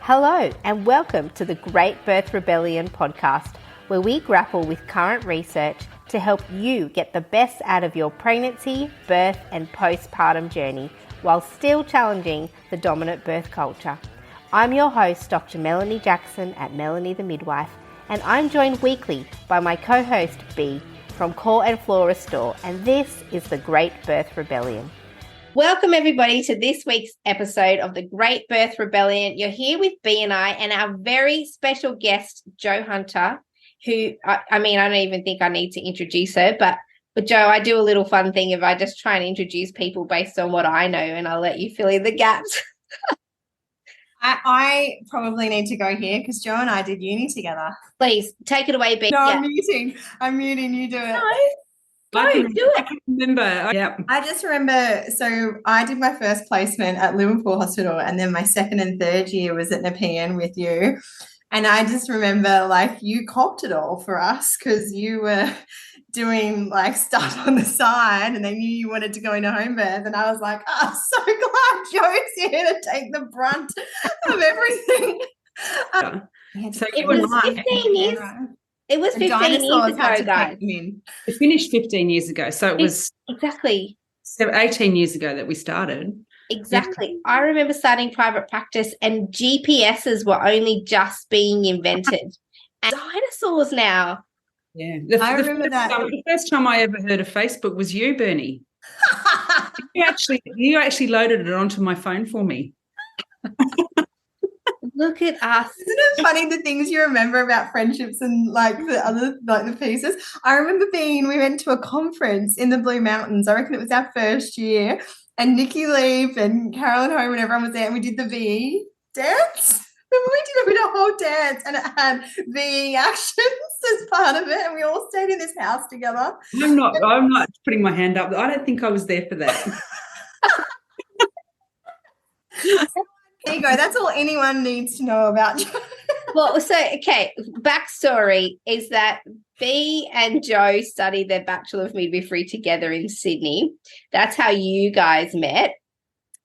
Hello and welcome to the Great Birth Rebellion podcast, where we grapple with current research to help you get the best out of your pregnancy, birth and postpartum journey while still challenging the dominant birth culture. I'm your host, Dr. Melanie Jackson at Melanie the Midwife, and I'm joined weekly by my co-host B from Core and Flora Store, and this is the Great Birth Rebellion. Welcome everybody to this week's episode of the Great Birth Rebellion. You're here with B and I and our very special guest, Jo Hunter, who, I don't even think I need to introduce her, but Jo, I do a little fun thing if I just try and introduce people based on what I know, and I'll let you fill in the gaps. I probably need to go here because Jo and I did uni together. Please, take it away, B. No, yeah. I'm muting, you do it. No. I can remember. Yeah. I just remember, so I did my first placement at Liverpool Hospital, and then my second and third year was at Nepean with you. And I just remember, like, you copped it all for us because you were doing, like, stuff on the side and they knew you wanted to go into home birth. And I was like, oh, so glad Jo's here to take the brunt of everything. So it was 15 years. It was 15 years ago, guys. It finished 15 years ago, so it was exactly 18 years ago that we started. Exactly. I remember starting private practice and GPSs were only just being invented. And dinosaurs now. Yeah. I remember that. The first time I ever heard of Facebook was you, Bernie. You actually loaded it onto my phone for me. Look at us. Isn't it funny the things you remember about friendships and like the pieces? I remember we went to a conference in the Blue Mountains. I reckon it was our first year, and Nikki Leaf and Carolyn Home and everyone was there, and we did the VE dance. Remember we did a whole dance and it had VE actions as part of it, and we all stayed in this house together. I'm not putting my hand up. I don't think I was there for that. There you go. That's all anyone needs to know about Jo. Well, so, okay, backstory is that B and Jo studied their Bachelor of Midwifery together in Sydney. That's how you guys met.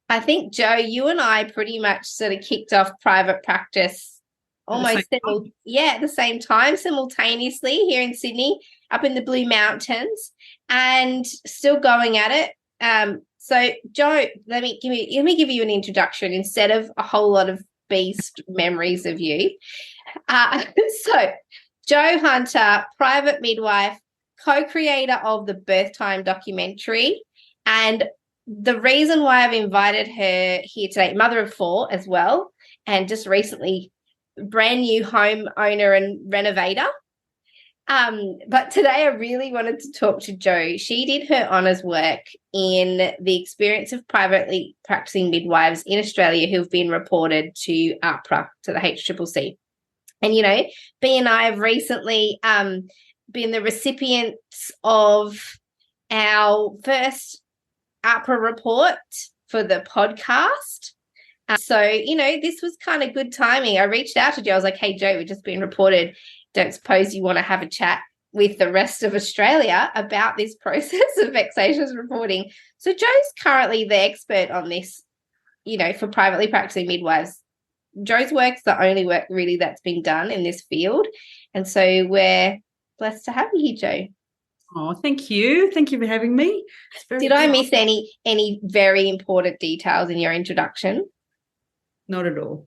I think, Jo, you and I pretty much sort of kicked off private practice almost at the same time, simultaneously here in Sydney, up in the Blue Mountains, and still going at it. So, Jo, let me give you an introduction instead of a whole lot of beast memories of you. So, Jo Hunter, private midwife, co-creator of the Birth Time documentary, and the reason why I've invited her here today, mother of 4 as well, and just recently brand new home owner and renovator. But today I really wanted to talk to Jo. She did her honours work in the experience of privately practicing midwives in Australia who've been reported to AHPRA, to the AHPRA. And, you know, B and I have recently been the recipients of our first AHPRA report for the podcast. So, you know, this was kind of good timing. I reached out to Jo. I was like, hey, Jo, we've just been reported. Don't suppose you want to have a chat with the rest of Australia about this process of vexatious reporting. So Jo's currently the expert on this, you know, for privately practicing midwives. Jo's work's the only work really that's been done in this field. And so we're blessed to have you here, Jo. Oh, thank you. Thank you for having me. Did I miss any very important details in your introduction? Not at all.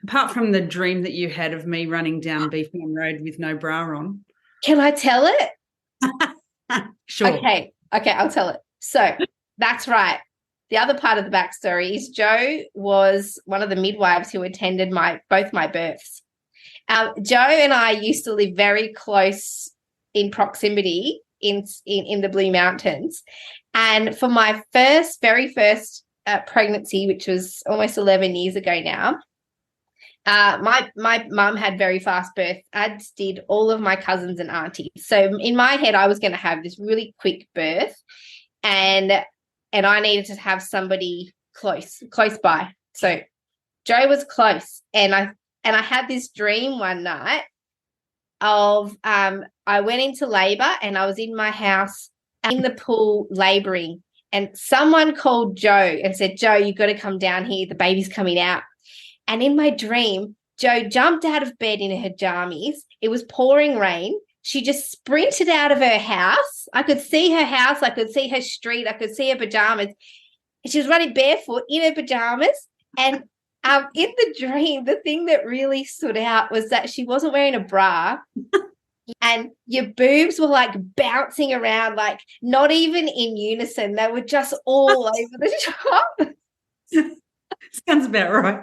Apart from the dream that you had of me running down Beefman Road with no bra on. Can I tell it? Sure. Okay, I'll tell it. So that's right. The other part of the backstory is Jo was one of the midwives who attended both my births. Jo and I used to live very close in proximity in the Blue Mountains. And for my very first pregnancy, which was almost 11 years ago now, my mum had very fast birth, as did all of my cousins and aunties. So in my head, I was going to have this really quick birth, and I needed to have somebody close by. So Jo was close, and I had this dream one night of I went into labour and I was in my house in the pool labouring, and someone called Jo and said, Jo, you've got to come down here. The baby's coming out. And in my dream, Jo jumped out of bed in her jammies. It was pouring rain. She just sprinted out of her house. I could see her house. I could see her street. I could see her pajamas. She was running barefoot in her pajamas. And in the dream, the thing that really stood out was that she wasn't wearing a bra. And your boobs were like bouncing around, like not even in unison. They were just all over the top. Sounds about right.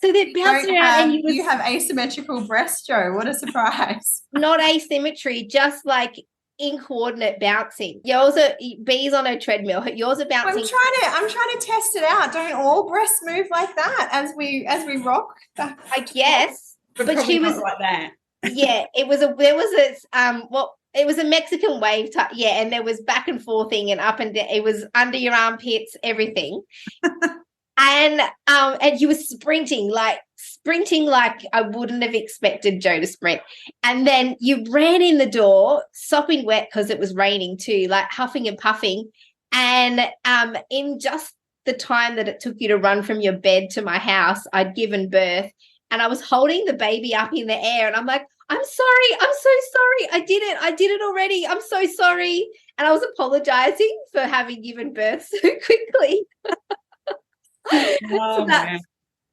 So they're bouncing around, and you have asymmetrical breasts, Jo. What a surprise! Not asymmetry, just like incoordinate bouncing. Yours are bees on a treadmill. Yours are bouncing. I'm trying to test it out. Don't all breasts move like that as we rock? I guess, but she was like that. Yeah, it was a Mexican wave type. Yeah, and there was back and forthing and up and down. It was under your armpits, everything. And you were sprinting like I wouldn't have expected Jo to sprint. And then you ran in the door, sopping wet because it was raining too, like huffing and puffing. And in just the time that it took you to run from your bed to my house, I'd given birth, and I was holding the baby up in the air, and I'm like, I'm so sorry. I did it already. I'm so sorry. And I was apologizing for having given birth so quickly. So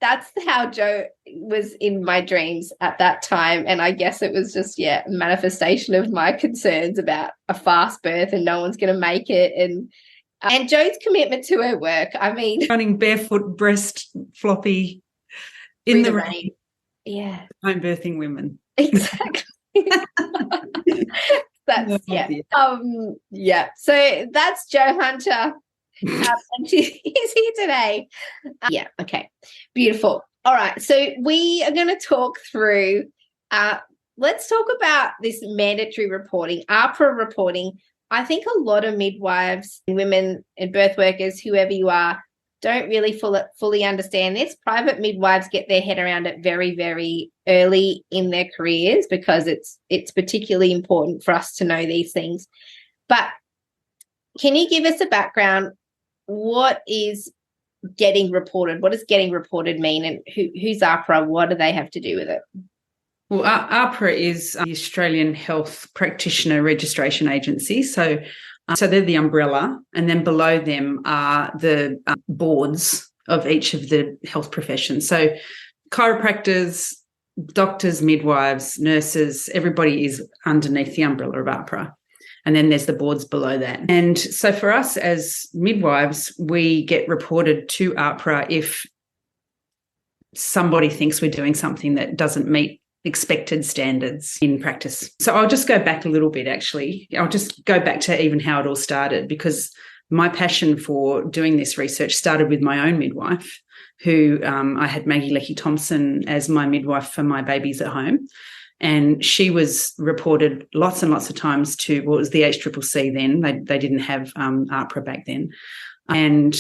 that's how Jo was in my dreams at that time. And I guess it was just, a manifestation of my concerns about a fast birth and no one's going to make it. And Jo's commitment to her work. I mean, running barefoot, breast floppy in the rain. Yeah. Home birthing women. Exactly. That's So that's Jo Hunter. And she's here today. Okay. Beautiful. All right. So we are going to talk through, let's talk about this mandatory reporting, AHPRA reporting. I think a lot of midwives and women and birth workers, whoever you are, don't really fully understand this. Private midwives get their head around it very, very early in their careers because it's particularly important for us to know these things. But can you give us a background? What is getting reported? What does getting reported mean? And who's AHPRA? What do they have to do with it? Well, AHPRA is the Australian Health Practitioner Registration Agency. So they're the umbrella, and then below them are the boards of each of the health professions. So chiropractors, doctors, midwives, nurses, everybody is underneath the umbrella of AHPRA. And then there's the boards below that. And so for us as midwives, we get reported to AHPRA if somebody thinks we're doing something that doesn't meet expected standards in practice. So I'll just go back a little bit, actually. I'll just go back to even how it all started, because my passion for doing this research started with my own midwife, who I had Maggie Leckie-Thompson as my midwife for my babies at home. And she was reported lots and lots of times to, well, it was the AHPRC then. They didn't have AHPRA back then. And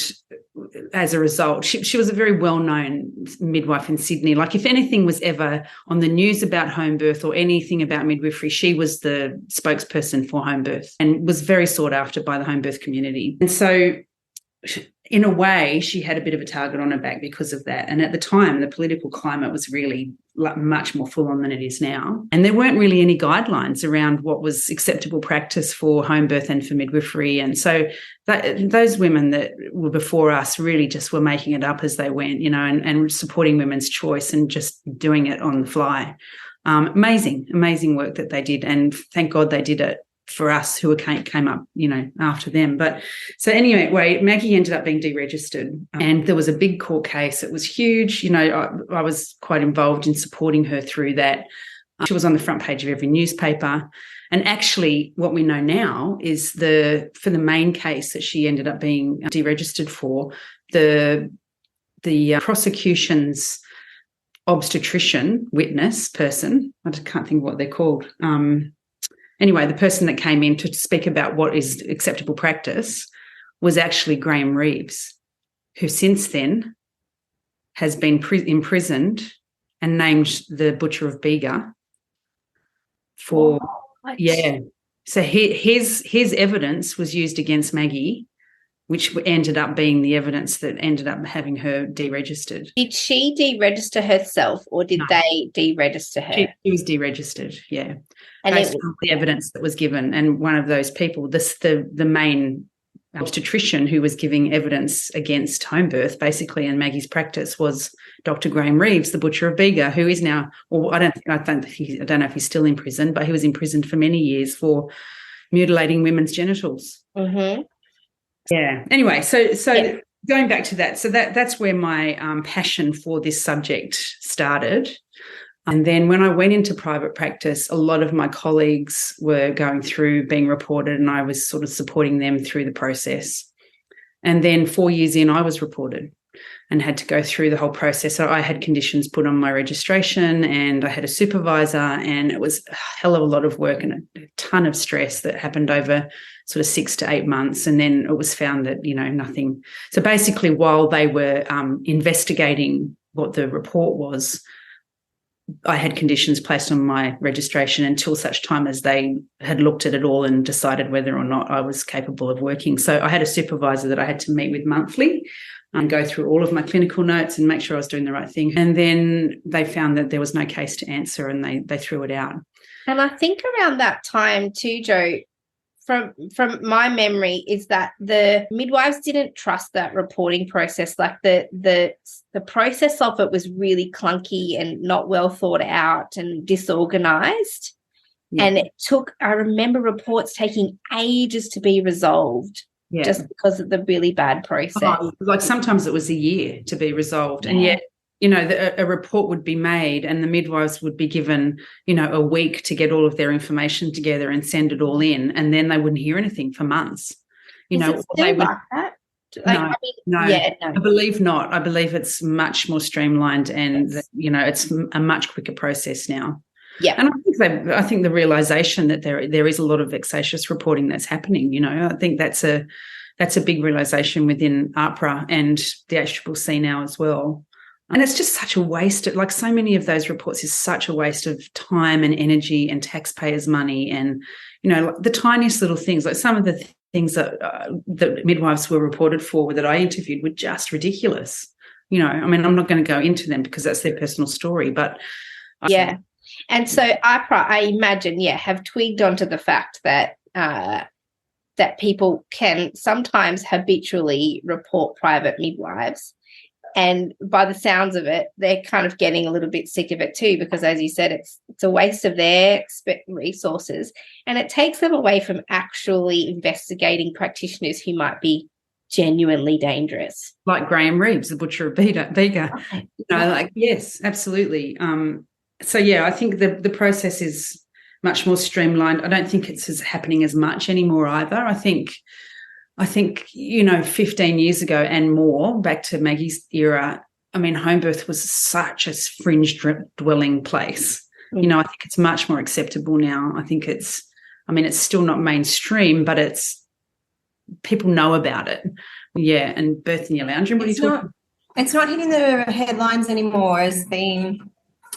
as a result, she was a very well-known midwife in Sydney. Like if anything was ever on the news about home birth or anything about midwifery, she was the spokesperson for home birth and was very sought after by the home birth community. And so in a way, she had a bit of a target on her back because of that. And at the time, the political climate was really much more full on than it is now. And there weren't really any guidelines around what was acceptable practice for home birth and for midwifery. And so those women that were before us really just were making it up as they went, and supporting women's choice and just doing it on the fly. Amazing work that they did. And thank God they did it for us who came up, after them. But so anyway, Maggie ended up being deregistered, and there was a big court case. It was huge. I was quite involved in supporting her through that. She was on the front page of every newspaper. And actually what we know now is for the main case that she ended up being deregistered for, the prosecution's obstetrician witness person, I can't think of what they're called, anyway, the person that came in to speak about what is acceptable practice was actually Graham Reeves, who since then has been imprisoned and named the Butcher of Bega for, So his evidence was used against Maggie which ended up being the evidence that ended up having her deregistered. Did she deregister herself, or did they deregister her? She was deregistered, yeah. And based on the evidence that was given. And one of those people, the main obstetrician who was giving evidence against home birth, basically, in Maggie's practice, was Dr. Graham Reeves, the butcher of Bega, who is now, well, I don't know if he's still in prison, but he was imprisoned for many years for mutilating women's genitals. Mm-hmm. Yeah. Anyway, so going back to that, so that's where my passion for this subject started. And then when I went into private practice, a lot of my colleagues were going through being reported, and I was sort of supporting them through the process. And then 4 years in, I was reported and had to go through the whole process. So I had conditions put on my registration, and I had a supervisor, and it was a hell of a lot of work and a ton of stress that happened over sort of 6 to 8 months. And then it was found that, nothing. So basically, while they were investigating what the report was, I had conditions placed on my registration until such time as they had looked at it all and decided whether or not I was capable of working. So I had a supervisor that I had to meet with monthly and go through all of my clinical notes and make sure I was doing the right thing. And then they found that there was no case to answer, and they threw it out. And I think around that time too, Jo, from my memory, is that the midwives didn't trust that reporting process. Like the process of it was really clunky and not well thought out and disorganized. Yeah. And I remember reports taking ages to be resolved. Yeah. Just because of the really bad process. Like sometimes it was a year to be resolved. Yeah. And yet, a report would be made and the midwives would be given, a week to get all of their information together and send it all in. And then they wouldn't hear anything for months. Is it still like that? No, I believe not. I believe it's much more streamlined, and, it's a much quicker process now. Yeah. And I think the realisation that there is a lot of vexatious reporting that's happening, I think that's a big realisation within AHPRA and the AHPRC now as well. And it's just such a waste. Like so many of those reports is such a waste of time and energy and taxpayers' money, and the tiniest little things. Like some of the things that midwives were reported for that I interviewed were just ridiculous. I'm not going to go into them because that's their personal story, but yeah. And so AHPRA, I imagine, have twigged onto the fact that that people can sometimes habitually report private midwives. And by the sounds of it, they're kind of getting a little bit sick of it too, because as you said, it's a waste of their resources, and it takes them away from actually investigating practitioners who might be genuinely dangerous. Like Graham Reeves, the butcher of Bega. Yes, absolutely. So, I think the process is much more streamlined. I don't think it's happening as much anymore either. I think 15 years ago and more, back to Maggie's era, home birth was such a fringe dwelling place. I think it's much more acceptable now. I think it's still not mainstream, but people know about it. Yeah, and birth in your lounge room. It's not hitting the headlines anymore as being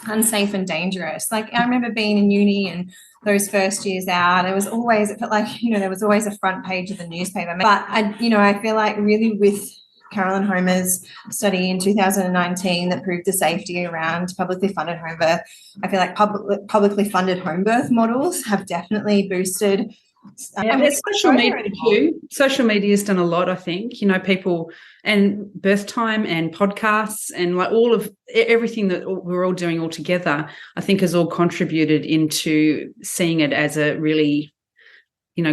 unsafe and dangerous. Like I remember being in uni and those first years out, it felt like, there was always a front page of the newspaper. But I feel like really with Carolyn Homer's study in 2019 that proved the safety around publicly funded home birth, I feel like publicly funded home birth models have definitely boosted. There's social media too. Social media has done a lot, I think. People and birth time and podcasts and like all of everything that we're all doing all together, I think has all contributed into seeing it as a really,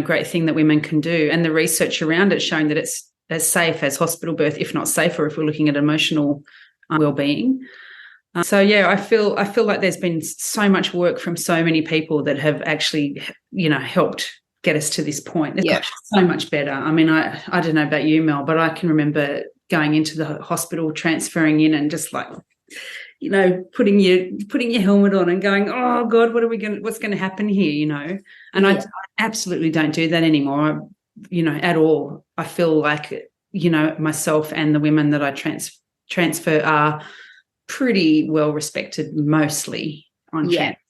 great thing that women can do. And the research around it showing that it's as safe as hospital birth, if not safer, if we're looking at emotional well-being. I feel like there's been so much work from so many people that have actually, helped get us to this point. It's so much better. I don't know about you, Mel, but I can remember going into the hospital, transferring in and just like, putting your helmet on and going, oh God, what's going to happen here, And I absolutely don't do that anymore, at all. I feel like, myself and the women that I transfer are pretty well respected mostly on transfer.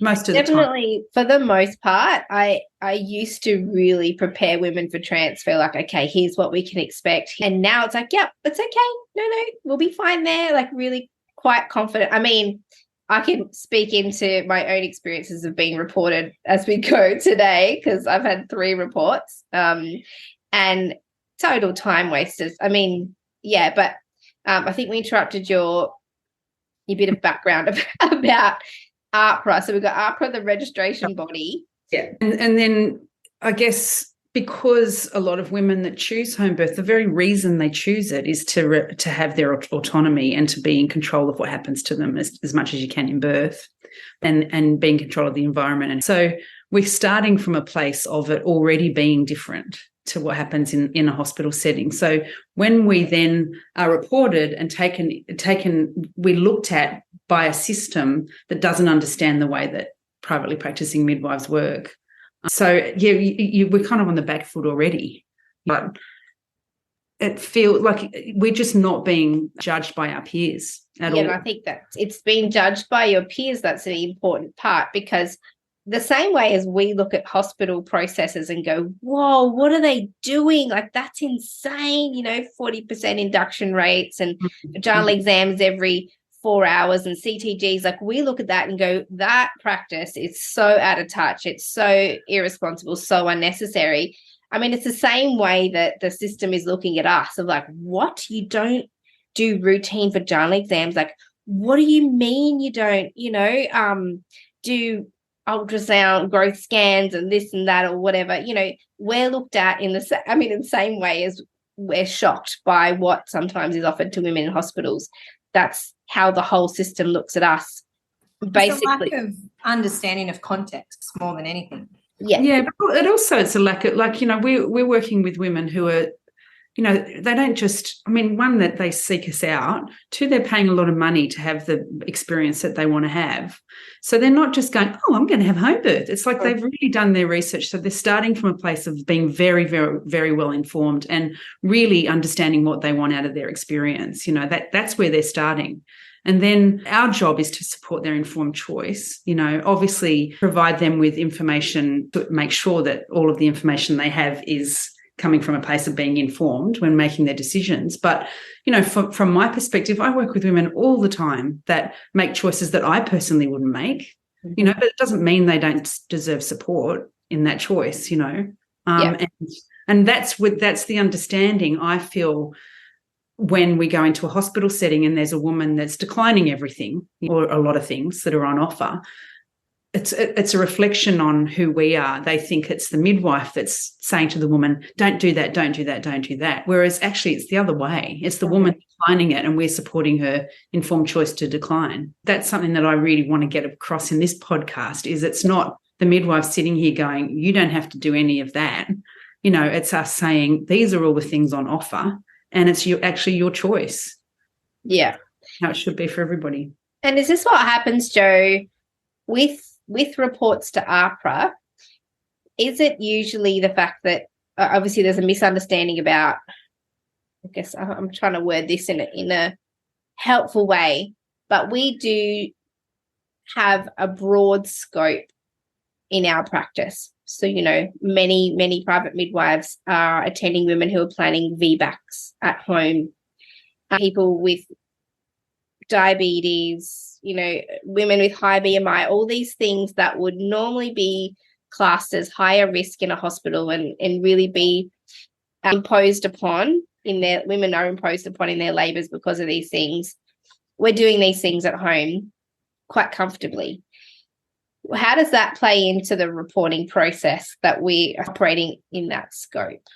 most of the time. Definitely, for the most part, I used to really prepare women for transfer, like, okay, here's what we can expect. And now it's like, yep, it's okay. No, we'll be fine there. Like, really quite confident. I mean, I can speak into my own experiences of being reported as we go today, because I've had 3 reports and total time wasters. I mean, yeah, but I think we interrupted your bit of background about AHPRA. So we've got AHPRA, the registration body. Yeah. And then I guess because a lot of women that choose home birth, the very reason they choose it is to have their autonomy and to be in control of what happens to them as much as you can in birth, and be in control of the environment. And so we're starting from a place of it already being different to what happens in a hospital setting. So when we then are reported and we looked at by a system that doesn't understand the way that privately practicing midwives work. So, yeah, we're kind of on the back foot already. But it feels like we're just not being judged by our peers at all. Yeah, and I think that it's being judged by your peers. That's the important part, because the same way as we look at hospital processes and go, whoa, what are they doing? Like, that's insane, 40% induction rates and vaginal exams every 4 hours and CTGs. Like, we look at that and go, that practice is so out of touch. It's so irresponsible, so unnecessary. I mean, it's the same way that the system is looking at us of like, what? You don't do routine vaginal exams? Like, what do you mean you don't, do ultrasound growth scans and this and that or whatever? We're looked at in the same way as we're shocked by what sometimes is offered to women in hospitals. That's how the whole system looks at us. Basically, it's a lack of understanding of context more than anything. Yeah, but it's a lack of, we're working with women who are, they don't just, one, that they seek us out. 2, they're paying a lot of money to have the experience that they want to have. So they're not just going, oh, I'm going to have home birth. It's like they've really done their research. So they're starting from a place of being very, very, very well informed and really understanding what they want out of their experience. That's where they're starting. And then our job is to support their informed choice, obviously provide them with information to make sure that all of the information they have is coming from a place of being informed when making their decisions. But, from my perspective, I work with women all the time that make choices that I personally wouldn't make, but it doesn't mean they don't deserve support in that choice, and that's the understanding I feel when we go into a hospital setting and there's a woman that's declining everything or a lot of things that are on offer. It's a reflection on who we are. They think it's the midwife that's saying to the woman, don't do that, don't do that, don't do that. Whereas actually it's the other way. It's the woman declining it and we're supporting her informed choice to decline. That's something that I really want to get across in this podcast, is it's not the midwife sitting here going, you don't have to do any of that. It's us saying these are all the things on offer and it's actually your choice. Yeah. How it should be for everybody. And is this what happens, Jo, with reports to AHPRA? Is it usually the fact that obviously there's a misunderstanding about, I guess I'm trying to word this in a helpful way, but we do have a broad scope in our practice. So, many private midwives are attending women who are planning VBACs at home, people with diabetes, women with high BMI, all these things that would normally be classed as higher risk in a hospital and really be imposed upon women are imposed upon in their labours because of these things. We're doing these things at home quite comfortably. How does that play into the reporting process that we're operating in that scope?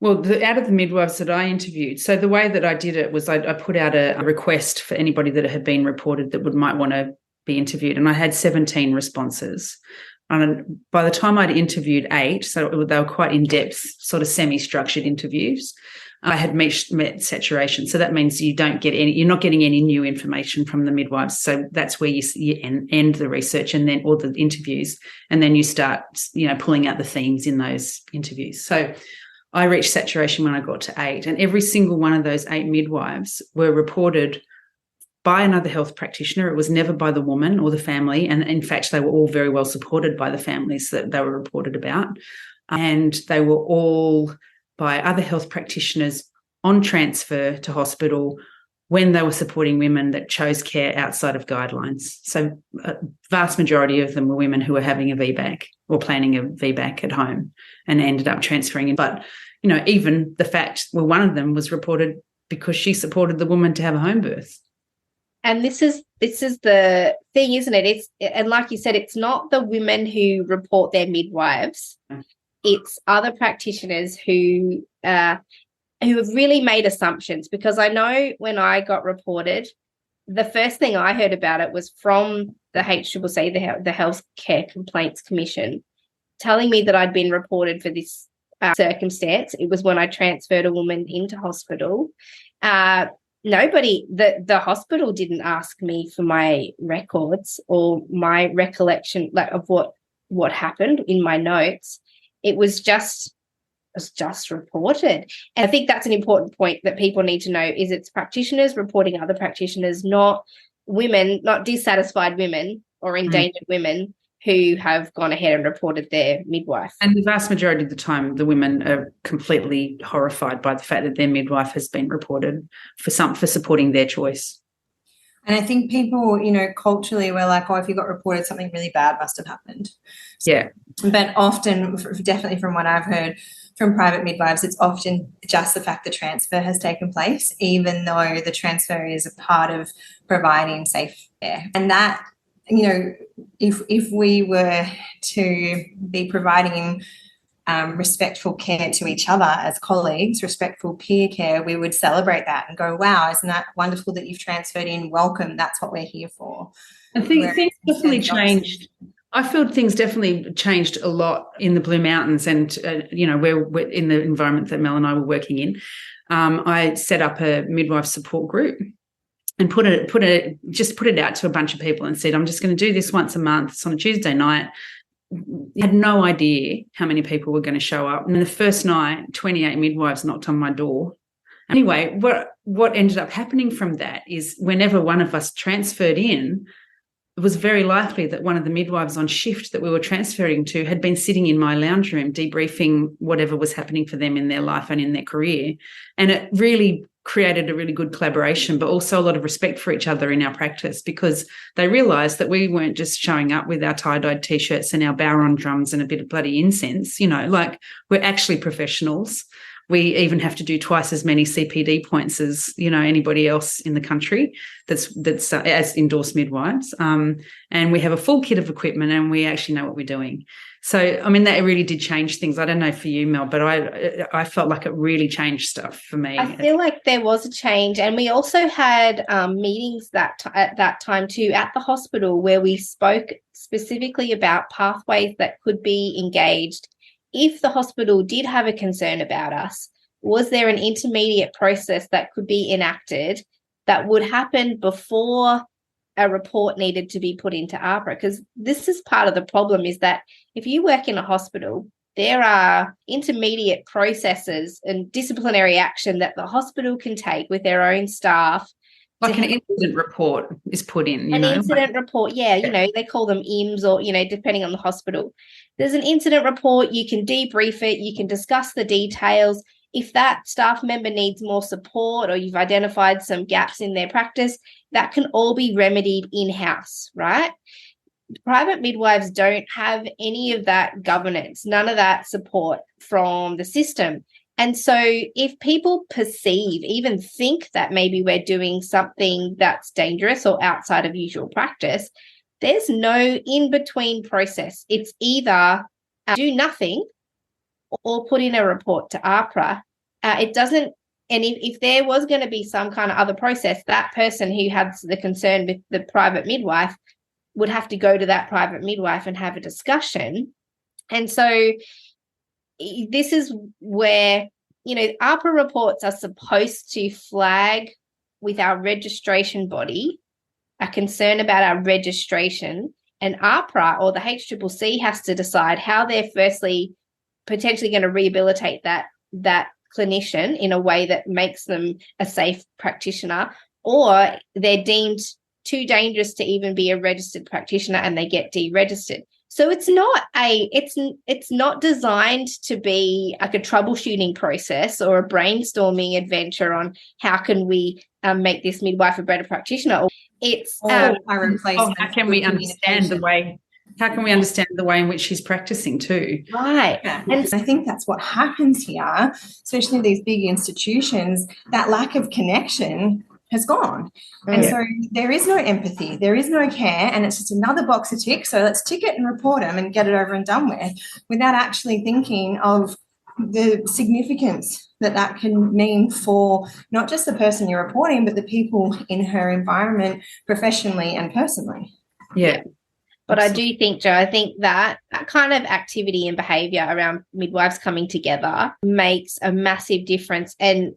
Well, out of the midwives that I interviewed, so the way that I did it was I put out a request for anybody that had been reported that might want to be interviewed, and I had 17 responses. And by the time I'd interviewed 8, so they were quite in-depth, sort of semi-structured interviews, I had met saturation. So that means you're not getting any new information from the midwives. So that's where you end the research and then all the interviews, and then you start, pulling out the themes in those interviews. So I reached saturation when I got to 8, and every single one of those 8 midwives were reported by another health practitioner. It was never by the woman or the family. And in fact, they were all very well supported by the families that they were reported about. And they were all by other health practitioners on transfer to hospital when they were supporting women that chose care outside of guidelines. So a vast majority of them were women who were having a VBAC or planning a VBAC at home and ended up transferring in. But, even the fact, one of them was reported because she supported the woman to have a home birth. And this is the thing, isn't it? And like you said, it's not the women who report their midwives. It's other practitioners who have really made assumptions, because I know when I got reported, the first thing I heard about it was from the AHPRA, the Healthcare Complaints Commission, telling me that I'd been reported for this circumstance. It was when I transferred a woman into hospital. Nobody, the hospital didn't ask me for my records or my recollection of what happened in my notes. It was just reported. And I think that's an important point that people need to know, is it's practitioners reporting other practitioners, not women, not dissatisfied women or endangered women who have gone ahead and reported their midwife. And the vast majority of the time, the women are completely horrified by the fact that their midwife has been reported for supporting their choice. And I think people, culturally, we're like, oh, if you got reported, something really bad must have happened. Yeah. But often, definitely from what I've heard from private midwives, it's often just the fact the transfer has taken place, even though the transfer is a part of providing safe care. And that, if we were to be providing respectful care to each other as colleagues, respectful peer care, we would celebrate that and go, wow, isn't that wonderful that you've transferred in? Welcome. That's what we're here for. I think things definitely changed. I feel things definitely changed a lot in the Blue Mountains and, where we're in the environment that Mel and I were working in. I set up a midwife support group and put it out to a bunch of people and said, I'm just going to do this once a month. It's on a Tuesday night. I had no idea how many people were going to show up. And the first night, 28 midwives knocked on my door. Anyway, what ended up happening from that is whenever one of us transferred in, it was very likely that one of the midwives on shift that we were transferring to had been sitting in my lounge room debriefing whatever was happening for them in their life and in their career. And it really created a really good collaboration, but also a lot of respect for each other in our practice, because they realised that we weren't just showing up with our tie-dyed T-shirts and our Bowron drums and a bit of bloody incense, we're actually professionals. We even have to do twice as many CPD points as, anybody else in the country that's as endorsed midwives. And we have a full kit of equipment and we actually know what we're doing. So, that really did change things. I don't know for you, Mel, but I felt like it really changed stuff for me. I feel like there was a change. And we also had meetings at that time too at the hospital, where we spoke specifically about pathways that could be engaged. If the hospital did have a concern about us, was there an intermediate process that could be enacted that would happen before a report needed to be put into AHPRA? Because this is part of the problem, is that if you work in a hospital, there are intermediate processes and disciplinary action that the hospital can take with their own staff. Like an incident report is put in, incident report, they call them IMS or, depending on the hospital. There's an incident report, you can debrief it, you can discuss the details. If that staff member needs more support or you've identified some gaps in their practice, that can all be remedied in-house, right? Private midwives don't have any of that governance, none of that support from the system. And so if people perceive, even think that maybe we're doing something that's dangerous or outside of usual practice, there's no in-between process. It's either do nothing or put in a report to AHPRA. It doesn't, and if there was going to be some kind of other process, that person who had the concern with the private midwife would have to go to that private midwife and have a discussion. And so this is where, AHPRA reports are supposed to flag with our registration body a concern about our registration, and AHPRA or the AHCCC has to decide how they're firstly potentially going to rehabilitate that clinician in a way that makes them a safe practitioner, or they're deemed too dangerous to even be a registered practitioner and they get deregistered. So it's not designed to be like a troubleshooting process or a brainstorming adventure on how can we make this midwife a better practitioner. It's how can we understand the way? How can we understand the way in which she's practicing too? Right. Yeah. And I think that's what happens here, especially these big institutions, that lack of connection has gone. And so there is no empathy, there is no care, and it's just another box to tick. So let's tick it and report them and get it over and done with, without actually thinking of the significance that can mean for not just the person you're reporting, but the people in her environment, professionally and personally. Yeah. But I do think, Jo, I think that kind of activity and behaviour around midwives coming together makes a massive difference. And,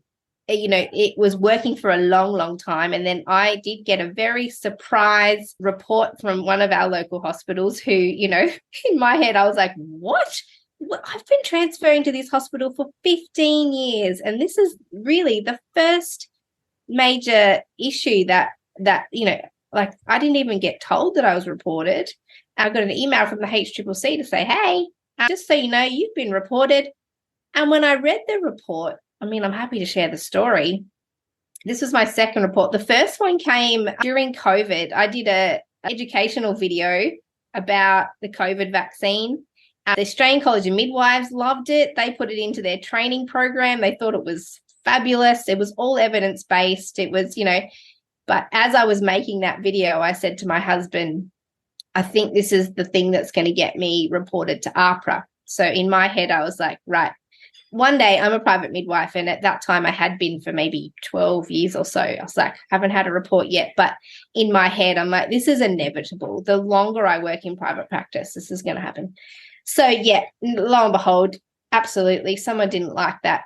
you know, it was working for a long, long time. And then I did get a very surprise report from one of our local hospitals who, you know, in my head, I was like, what? I've been transferring to this hospital for 15 years. And this is really the first major issue that, you know, like I didn't even get told that I was reported. I got an email from the AHPRA to say, hey, just so you know, you've been reported. And when I read the report, I mean, I'm happy to share the story. This was my second report. The first one came during COVID. I did an educational video about the COVID vaccine. The Australian College of Midwives loved it. They put it into their training program. They thought it was fabulous. It was all evidence-based. It was, you know, but as I was making that video, I said to my husband, I think this is the thing that's going to get me reported to AHPRA. So in my head, I was like, right, one day I'm a private midwife. And at that time I had been for maybe 12 years or so. I was like, haven't had a report yet. But in my head, I'm like, this is inevitable. The longer I work in private practice, this is going to happen. So yeah, lo and behold, absolutely. Someone didn't like that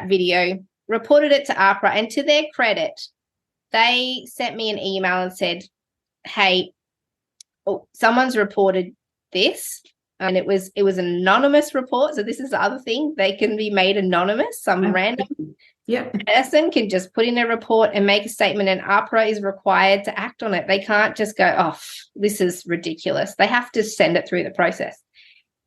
video, reported it to AHPRA, and to their credit, they sent me an email and said, hey, someone's reported this. And it was an anonymous report. So this is the other thing. They can be made anonymous. Some random person can just put in a report and make a statement, and AHPRA is required to act on it. They can't just go, oh, this is ridiculous. They have to send it through the process.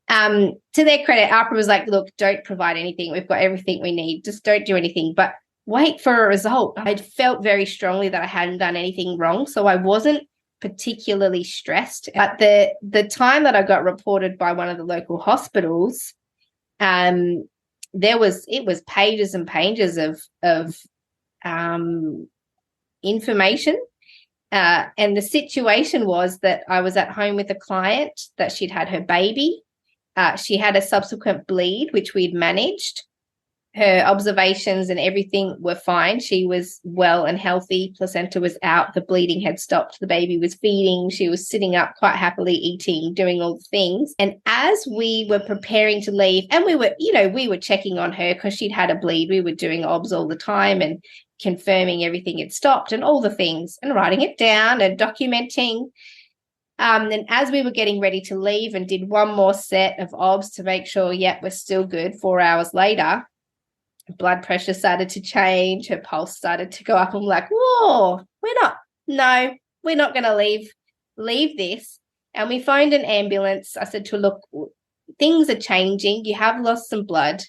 To their credit, AHPRA was like, look, don't provide anything. We've got everything we need. Just don't do anything. But wait for a result. I felt very strongly that I hadn't done anything wrong, so I wasn't particularly stressed. But the time that I got reported by one of the local hospitals, it was pages and pages of information. And the situation was that I was at home with a client, that she'd had her baby. She had a subsequent bleed, which we'd managed. Her observations and everything were fine. She was well and healthy. Placenta was out. The bleeding had stopped. The baby was feeding. She was sitting up quite happily, eating, doing all the things. And as we were preparing to leave, and we were checking on her because she'd had a bleed. We were doing obs all the time and confirming everything had stopped and all the things and writing it down and documenting. And as we were getting ready to leave and did one more set of obs to make sure, we're still good, 4 hours later, blood pressure started to change, her pulse started to go up. I'm like, whoa, we're not going to leave this. And we phoned an ambulance. I said to her, look, things are changing. You have lost some blood.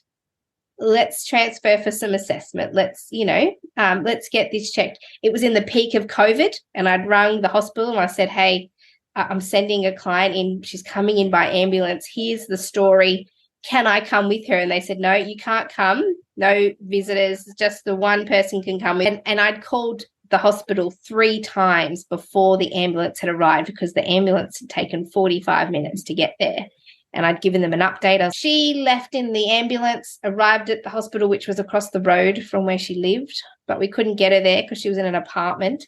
Let's transfer for some assessment. Let's get this checked. It was in the peak of COVID, and I'd rung the hospital and I said, hey, I'm sending a client in. She's coming in by ambulance. Here's the story. Can I come with her? And they said, no, you can't come. No visitors, just the one person can come in. And I'd called the hospital 3 times before the ambulance had arrived, because the ambulance had taken 45 minutes to get there. And I'd given them an update. She left in the ambulance, arrived at the hospital, which was across the road from where she lived, but we couldn't get her there because she was in an apartment.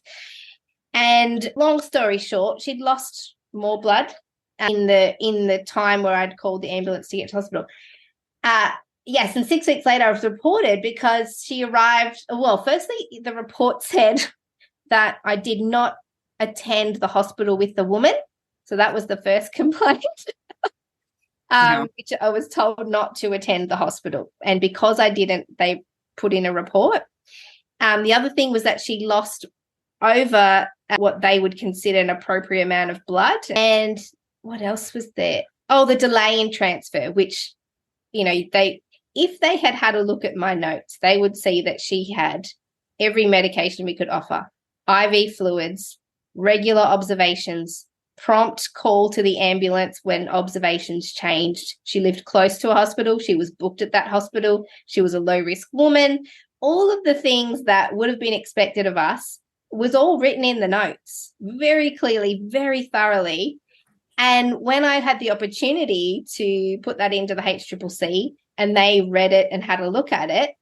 And long story short, she'd lost more blood in the time where I'd called the ambulance to get to hospital. Yes, and 6 weeks later I was reported because she arrived. Well, firstly, the report said that I did not attend the hospital with the woman. So that was the first complaint, which I was told not to attend the hospital. And because I didn't, they put in a report. The other thing was that she lost over what they would consider an appropriate amount of blood. And what else was there? Oh, the delay in transfer, which, if they had a look at my notes, they would see that she had every medication we could offer, IV fluids, regular observations, prompt call to the ambulance when observations changed. She lived close to a hospital. She was booked at that hospital. She was a low-risk woman. All of the things that would have been expected of us was all written in the notes very clearly, very thoroughly. And when I had the opportunity to put that into the HCCC and they read it and had a look at it,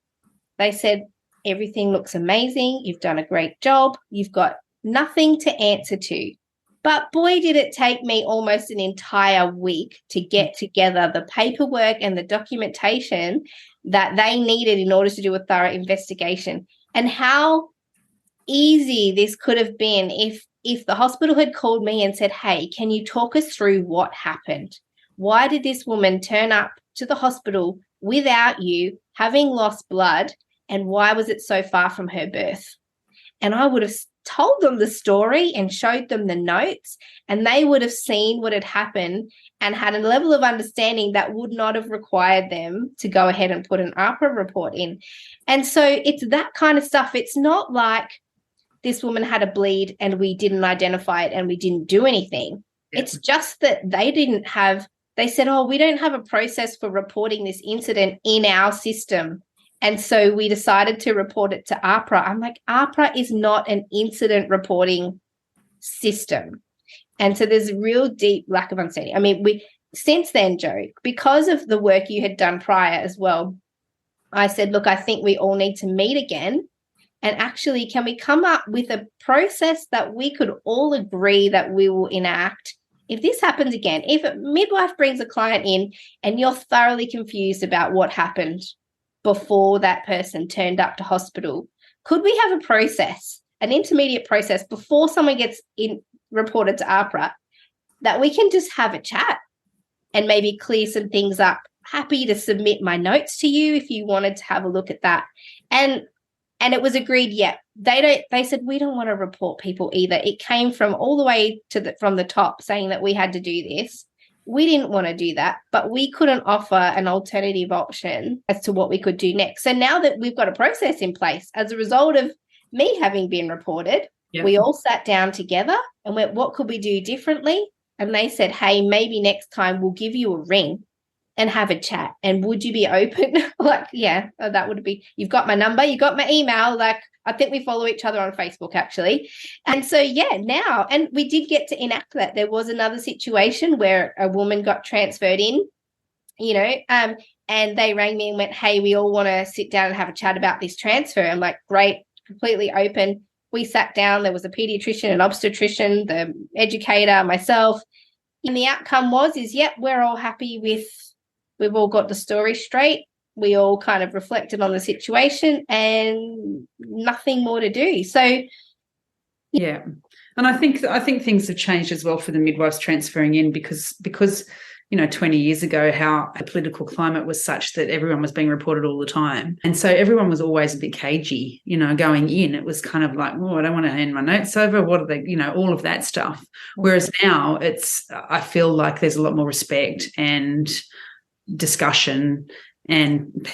they said, everything looks amazing. You've done a great job. You've got nothing to answer to. But boy, did it take me almost an entire week to get together the paperwork and the documentation that they needed in order to do a thorough investigation. And how easy this could have been if the hospital had called me and said, hey, can you talk us through what happened? Why did this woman turn up to the hospital without you, having lost blood, and why was it so far from her birth? And I would have told them the story and showed them the notes, and they would have seen what had happened and had a level of understanding that would not have required them to go ahead and put an AHPRA report in. And so it's that kind of stuff. It's not like this woman had a bleed and we didn't identify it and we didn't do anything. Yeah. It's just that they said, oh, we don't have a process for reporting this incident in our system. And so we decided to report it to AHPRA. I'm like, AHPRA is not an incident reporting system. And so there's a real deep lack of understanding. I mean, since then, Jo, because of the work you had done prior as well, I said, look, I think we all need to meet again. And actually, can we come up with a process that we could all agree that we will enact if this happens again? If a midwife brings a client in and you're thoroughly confused about what happened before that person turned up to hospital, could we have a process, an intermediate process before someone gets reported to AHPRA, that we can just have a chat and maybe clear some things up? Happy to submit my notes to you if you wanted to have a look at that. And it was agreed, yeah, they said, we don't want to report people either. It came from all the way from the top saying that we had to do this. We didn't want to do that, but we couldn't offer an alternative option as to what we could do next. So now that we've got a process in place, as a result of me having been reported, we all sat down together and went, what could we do differently? And they said, hey, maybe next time we'll give you a ring and have a chat. And would you be open? Like, yeah, that would be, you've got my number, you got my email. Like, I think we follow each other on Facebook, actually. And so, yeah, now, and we did get to enact that. There was another situation where a woman got transferred in, and they rang me and went, hey, we all want to sit down and have a chat about this transfer. I'm like, great, completely open. We sat down. There was a pediatrician, an obstetrician, the educator, myself. And the outcome was, we're all happy with, we've all got the story straight. We all kind of reflected on the situation and nothing more to do. So, yeah. And I think things have changed as well for the midwives transferring in because 20 years ago, how the political climate was such that everyone was being reported all the time. And so everyone was always a bit cagey, going in. It was kind of like, oh, I don't want to hand my notes over. What are they, all of that stuff. Whereas now I feel like there's a lot more respect and discussion. And,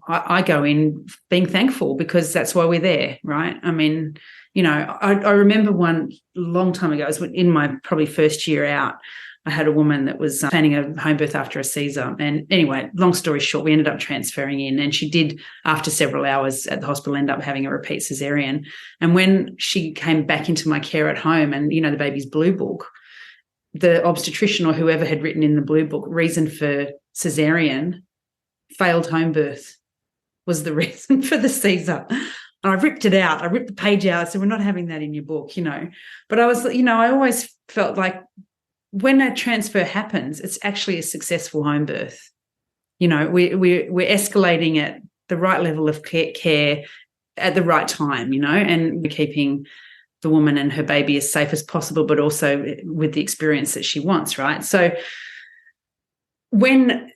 I go in being thankful because that's why we're there, right? I mean, I remember one long time ago, it was in my probably first year out, I had a woman that was planning a home birth after a Caesar. And anyway, long story short, we ended up transferring in, and she did, after several hours at the hospital, end up having a repeat cesarean. And when she came back into my care at home and, the baby's blue book, the obstetrician or whoever had written in the blue book, reason for cesarean, failed home birth was the reason for the Caesar. And I ripped it out. I ripped the page out. I said, we're not having that in your book, But I was, I always felt like when a transfer happens, it's actually a successful home birth. We're escalating at the right level of care at the right time, and we're keeping the woman and her baby as safe as possible, but also with the experience that she wants, right? So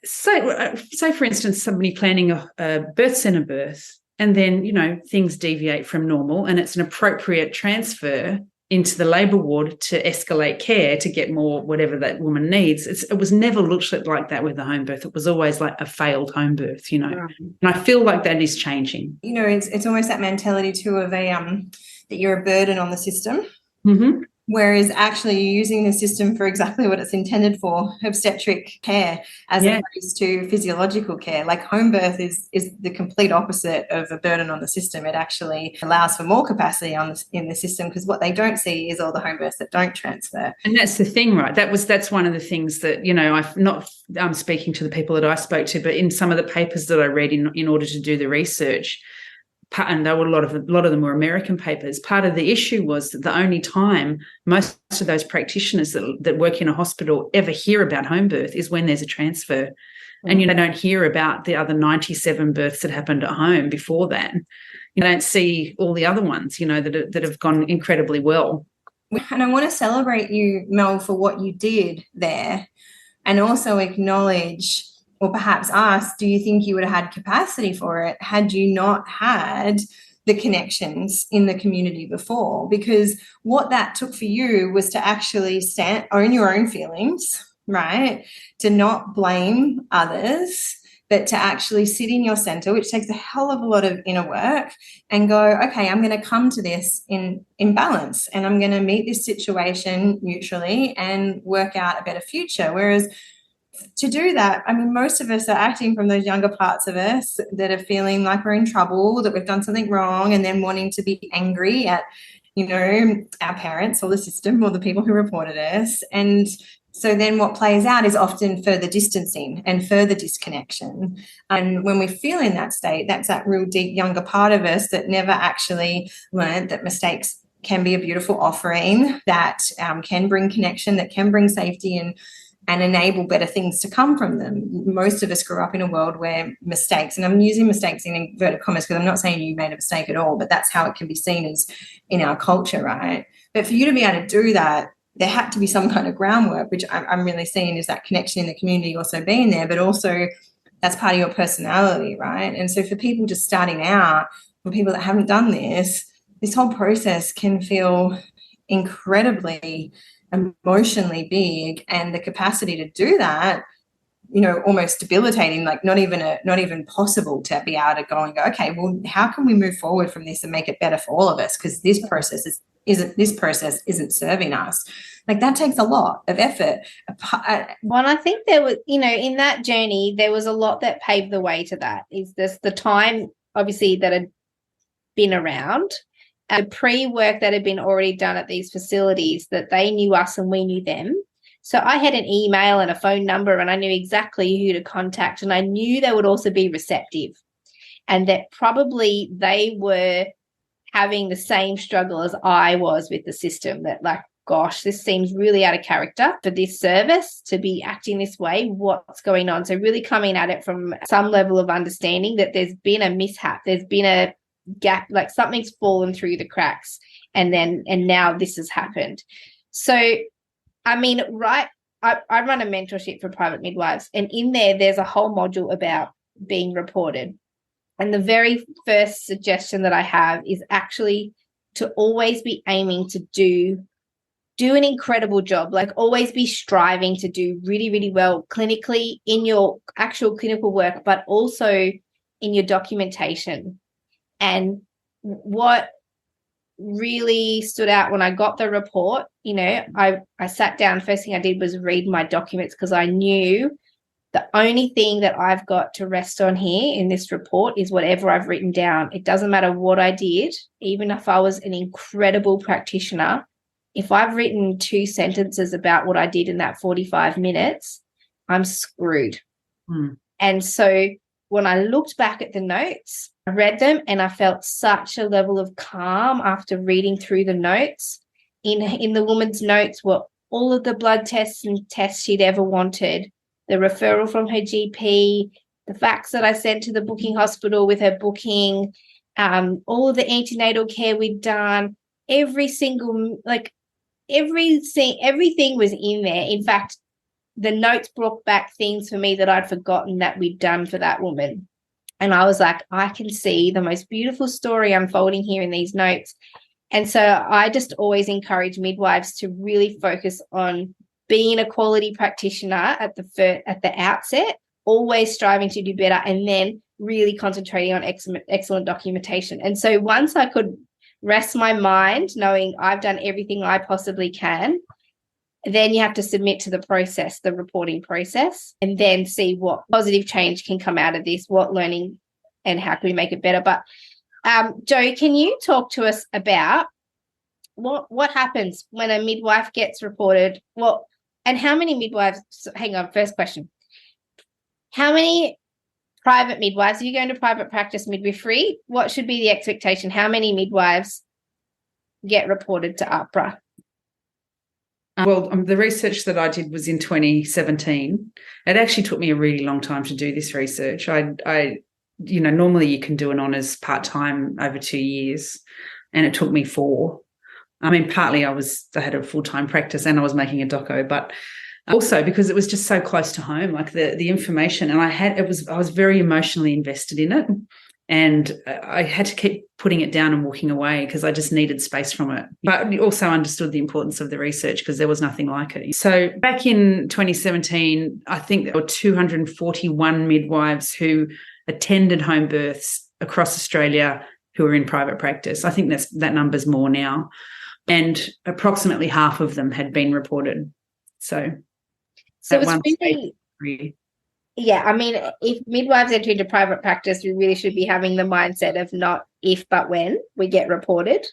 say for instance, somebody planning a birth centre birth, and then, you know, things deviate from normal and it's an appropriate transfer into the labour ward to escalate care to get more whatever that woman needs. It was never looked at like that with the home birth. It was always like a failed home birth, you know. Right. And I feel like that is changing. You know, it's almost that mentality too of that you're a burden on the system. Mm-hmm. Whereas actually you're using the system for exactly what it's intended for, obstetric care, as opposed to physiological care. Like home birth is the complete opposite of a burden on the system. It actually allows for more capacity in the system, because what they don't see is all the home births that don't transfer. And that's the thing, right? That's one of the things that, you know, I'm speaking to the people that I spoke to, but in some of the papers that I read in order to do the research, and there were a lot of them were American papers. Part of the issue was that the only time most of those practitioners that work in a hospital ever hear about home birth is when there's a transfer. Mm-hmm. And you don't hear about the other 97 births that happened at home before that. You don't see all the other ones, you know, that have gone incredibly well. And I want to celebrate you, Mel, for what you did there, and also acknowledge, or perhaps ask, do you think you would have had capacity for it had you not had the connections in the community before? Because what that took for you was to actually own your own feelings, right? To not blame others, but to actually sit in your center, which takes a hell of a lot of inner work, and go, okay, I'm going to come to this in balance, and I'm going to meet this situation neutrally and work out a better future. Whereas to do that, I mean, most of us are acting from those younger parts of us that are feeling like we're in trouble, that we've done something wrong, and then wanting to be angry at, you know, our parents or the system or the people who reported us. And so then what plays out is often further distancing and further disconnection. And when we feel in that state, that's that real deep younger part of us that never actually learned that mistakes can be a beautiful offering, that can bring connection, that can bring safety and enable better things to come from them. Most of us grew up in a world where mistakes, and I'm using mistakes in inverted commas because I'm not saying you made a mistake at all, but that's how it can be seen as in our culture, right? But for you to be able to do that, there had to be some kind of groundwork, which I'm really seeing is that connection in the community also being there, but also that's part of your personality, right? And so for people just starting out, for people that haven't done this whole process can feel incredibly emotionally big, and the capacity to do that, you know, almost debilitating, like not even possible to be able to go and go, okay, well, how can we move forward from this and make it better for all of us? Because this process isn't serving us. Like that takes a lot of effort. Well, I think there was, you know, in that journey, there was a lot that paved the way to that. Is this the time, obviously, that had been around, the pre-work that had been already done at these facilities, that they knew us and we knew them. So I had an email and a phone number, and I knew exactly who to contact, and I knew they would also be receptive, and that probably they were having the same struggle as I was with the system, that like, gosh, this seems really out of character for this service to be acting this way. What's going on? So really coming at it from some level of understanding that there's been a mishap, there's been a gap, like something's fallen through the cracks, and now this has happened. So I mean, right, I run a mentorship for private midwives, and in there's a whole module about being reported, and the very first suggestion that I have is actually to always be aiming to do an incredible job, like always be striving to do really, really well clinically in your actual clinical work, but also in your documentation. And what really stood out when I got the report, you know, I sat down, first thing I did was read my documents, because I knew the only thing that I've got to rest on here in this report is whatever I've written down. It doesn't matter what I did, even if I was an incredible practitioner. If I've written 2 sentences about what I did in that 45 minutes, I'm screwed. And so when I looked back at the notes, I read them and I felt such a level of calm after reading through the notes. In the woman's notes were all of the blood tests and tests she'd ever wanted, the referral from her GP, the fax that I sent to the booking hospital with her booking, all of the antenatal care we'd done, everything was in there. In fact, the notes brought back things for me that I'd forgotten that we'd done for that woman. And I was like, I can see the most beautiful story unfolding here in these notes. And so I just always encourage midwives to really focus on being a quality practitioner at the outset, always striving to do better, and then really concentrating on excellent documentation. And so once I could rest my mind knowing I've done everything I possibly can, then you have to submit to the process, the reporting process, and then see what positive change can come out of this, what learning, and how can we make it better. But Jo, can you talk to us about what happens when a midwife gets reported? And how many midwives? Hang on, first question. How many private midwives, if you're going to private practice midwifery, what should be the expectation? How many midwives get reported to AHPRA? Well, the research that I did was in 2017. It actually took me a really long time to do this research. Normally you can do an honours part-time over 2 years, and it took me 4. I mean, partly I had a full-time practice and I was making a doco, but also because it was just so close to home, like the information, and I was very emotionally invested in it. And I had to keep putting it down and walking away because I just needed space from it. But I also understood the importance of the research because there was nothing like it. So back in 2017, I think there were 241 midwives who attended home births across Australia who were in private practice. I think that number's more now. And approximately half of them had been reported. So it's really... Yeah, I mean, if midwives enter into private practice, we really should be having the mindset of not if but when we get reported.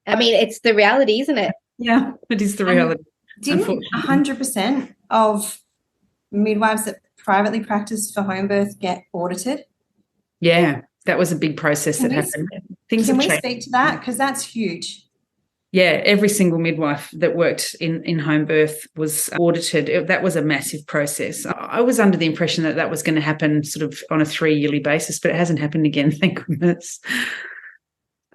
I mean, it's the reality, isn't it? Yeah, it is the reality. Didn't 100% of midwives that privately practice for home birth get audited? Yeah, that was a big process that happened. Can we speak to that? Because that's huge. Yeah, every single midwife that worked in home birth was audited. That was a massive process. I was under the impression that was going to happen sort of on a 3-yearly basis, but it hasn't happened again, thank goodness.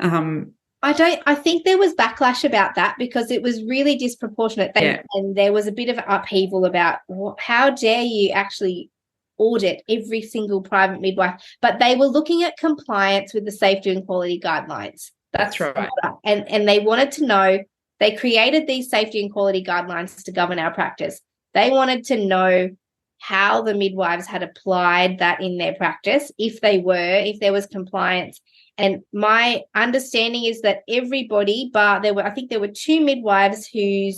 I think there was backlash about that because it was really disproportionate. And there was a bit of upheaval about how dare you actually audit every single private midwife. But they were looking at compliance with the safety and quality guidelines. That's right. And they wanted to know, they created these safety and quality guidelines to govern our practice. They wanted to know how the midwives had applied that in their practice, if there was compliance. And my understanding is that everybody, but I think there were 2 midwives who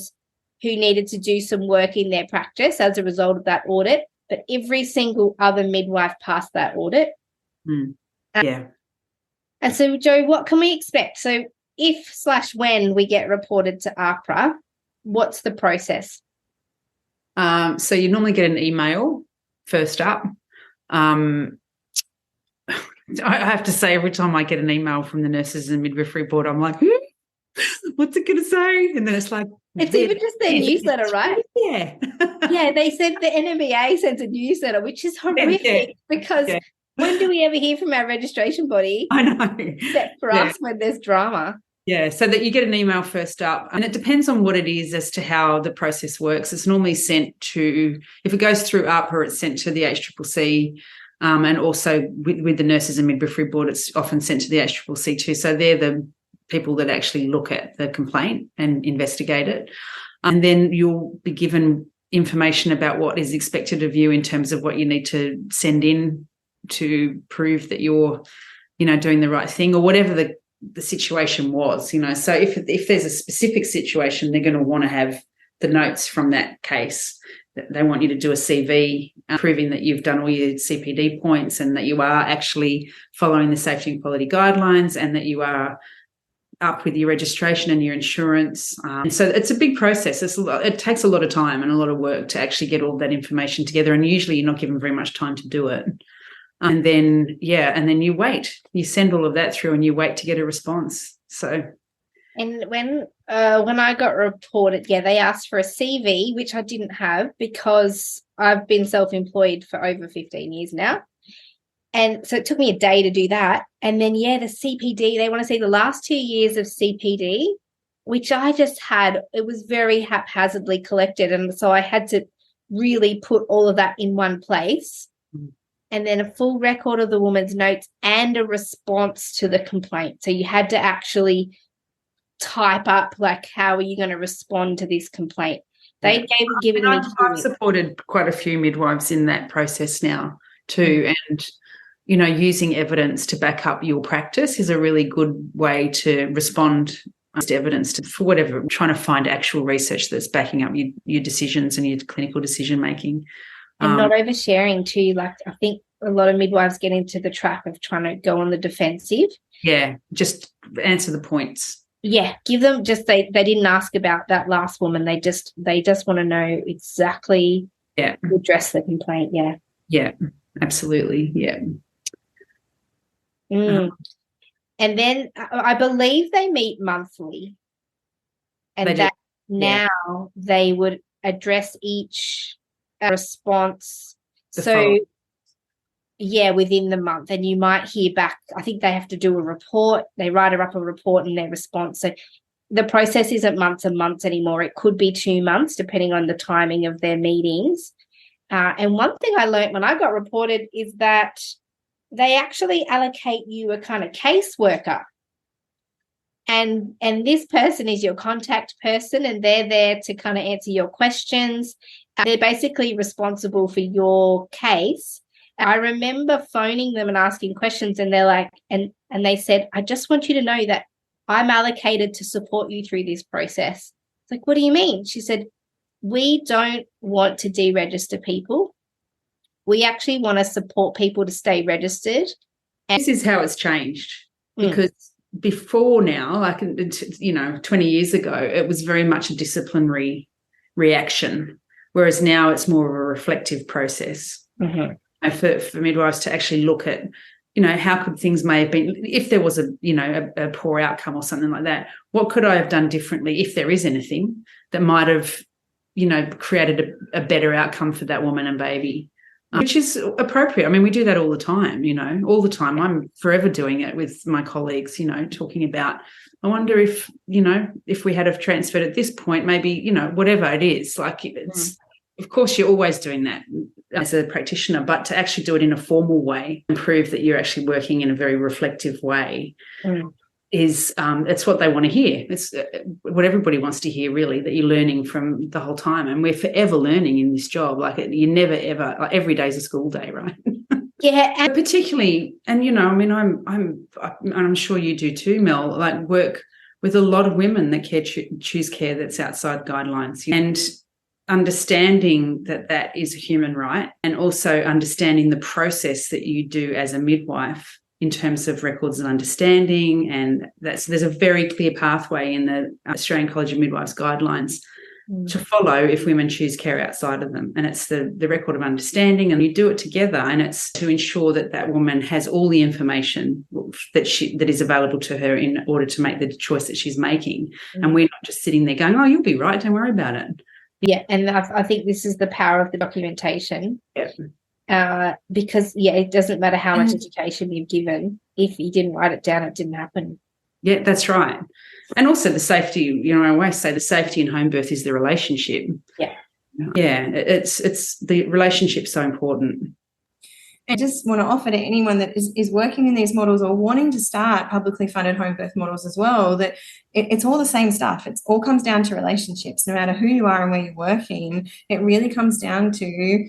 needed to do some work in their practice as a result of that audit, but every single other midwife passed that audit. Yeah. And so, Jo, what can we expect? So if/when we get reported to AHPRA, what's the process? So you normally get an email first up. I have to say, every time I get an email from the Nurses and Midwifery Board, I'm like, what's it going to say? And then it's like... It's even just their newsletter, right? Yeah. Yeah, they said the NMEA sends a newsletter, which is horrific because... Yeah. When do we ever hear from our registration body? I know. Except for us when there's drama. Yeah, so that you get an email first up. And it depends on what it is as to how the process works. It's normally sent to, if it goes through AHPRA, it's sent to the AHPRC, and also with the Nurses and Midwifery Board, it's often sent to the AHPRC too. So they're the people that actually look at the complaint and investigate it. And then you'll be given information about what is expected of you in terms of what you need to send in to prove that you're, doing the right thing, or whatever the situation was, So if there's a specific situation, they're going to want to have the notes from that case. They want you to do a CV proving that you've done all your CPD points and that you are actually following the safety and quality guidelines and that you are up with your registration and your insurance. And so it's a big process. It takes a lot of time and a lot of work to actually get all that information together, and usually you're not given very much time to do it. And then you wait. You send all of that through and you wait to get a response. So, and when I got reported, they asked for a CV, which I didn't have because I've been self-employed for over 15 years now. And so it took me a day to do that. And then, the CPD, they want to see the last 2 years of CPD, which I just had. It was very haphazardly collected. And so I had to really put all of that in one place. and then a full record of the woman's notes and a response to the complaint. So you had to actually type up, like, how are you going to respond to this complaint? They've given me. I've supported quite a few midwives in that process now too, and using evidence to back up your practice is a really good way to respond to evidence for whatever, trying to find actual research that's backing up your decisions and your clinical decision making. And not oversharing too. Like, I think a lot of midwives get into the trap of trying to go on the defensive. Yeah, just answer the points. Yeah, give them they didn't ask about that last woman. They just want to know exactly address the complaint. Yeah. Yeah, absolutely. Yeah. And then I believe they meet monthly. And now they would address each response. Within the month, and you might hear back. I think they have to do a report. They write up a report and their response. So the process isn't months and months anymore. It could be 2 months, depending on the timing of their meetings. And one thing I learned when I got reported is that they actually allocate you a kind of caseworker. And this person is your contact person, and they're there to kind of answer your questions. They're basically responsible for your case. I remember phoning them and asking questions, and they're like, and they said, I just want you to know that I'm allocated to support you through this process. It's like, what do you mean? She said, we don't want to deregister people. We actually want to support people to stay registered. And this is how it's changed, because before now, like, 20 years ago, it was very much a disciplinary reaction, whereas now it's more of a reflective process. Mm-hmm. For midwives to actually look at, how could things may have been, if there was a poor outcome or something like that, what could I have done differently, if there is anything that might have, created a better outcome for that woman and baby, which is appropriate. I mean, we do that all the time, all the time. I'm forever doing it with my colleagues, talking about, I wonder if, if we had have transferred at this point, maybe, whatever it is, like it's, of course, you're always doing that as a practitioner, but to actually do it in a formal way and prove that you're actually working in a very reflective way is it's what they want to hear. It's what everybody wants to hear, really, that you're learning from the whole time. And we're forever learning in this job. Like, you never, ever, like, every day's a school day, right? Yeah. And particularly, and, I mean, I'm sure you do too, Mel, like, work with a lot of women that choose care that's outside guidelines. And understanding that is a human right, and also understanding the process that you do as a midwife in terms of records and understanding, and there's a very clear pathway in the Australian College of Midwives guidelines to follow if women choose care outside of them, and it's the record of understanding, and you do it together, and it's to ensure that woman has all the information that is available to her in order to make the choice that she's making, and we're not just sitting there going, oh, you'll be right, don't worry about it. Yeah, and I think this is the power of the documentation. Because, it doesn't matter how much education you've given. If you didn't write it down, it didn't happen. Yeah, that's right. And also the safety, I always say the safety in home birth is the relationship. Yeah. Yeah, it's the relationship's so important. I just want to offer to anyone that is working in these models or wanting to start publicly funded home birth models as well, that it's all the same stuff. It all comes down to relationships. No matter who you are and where you're working, it really comes down to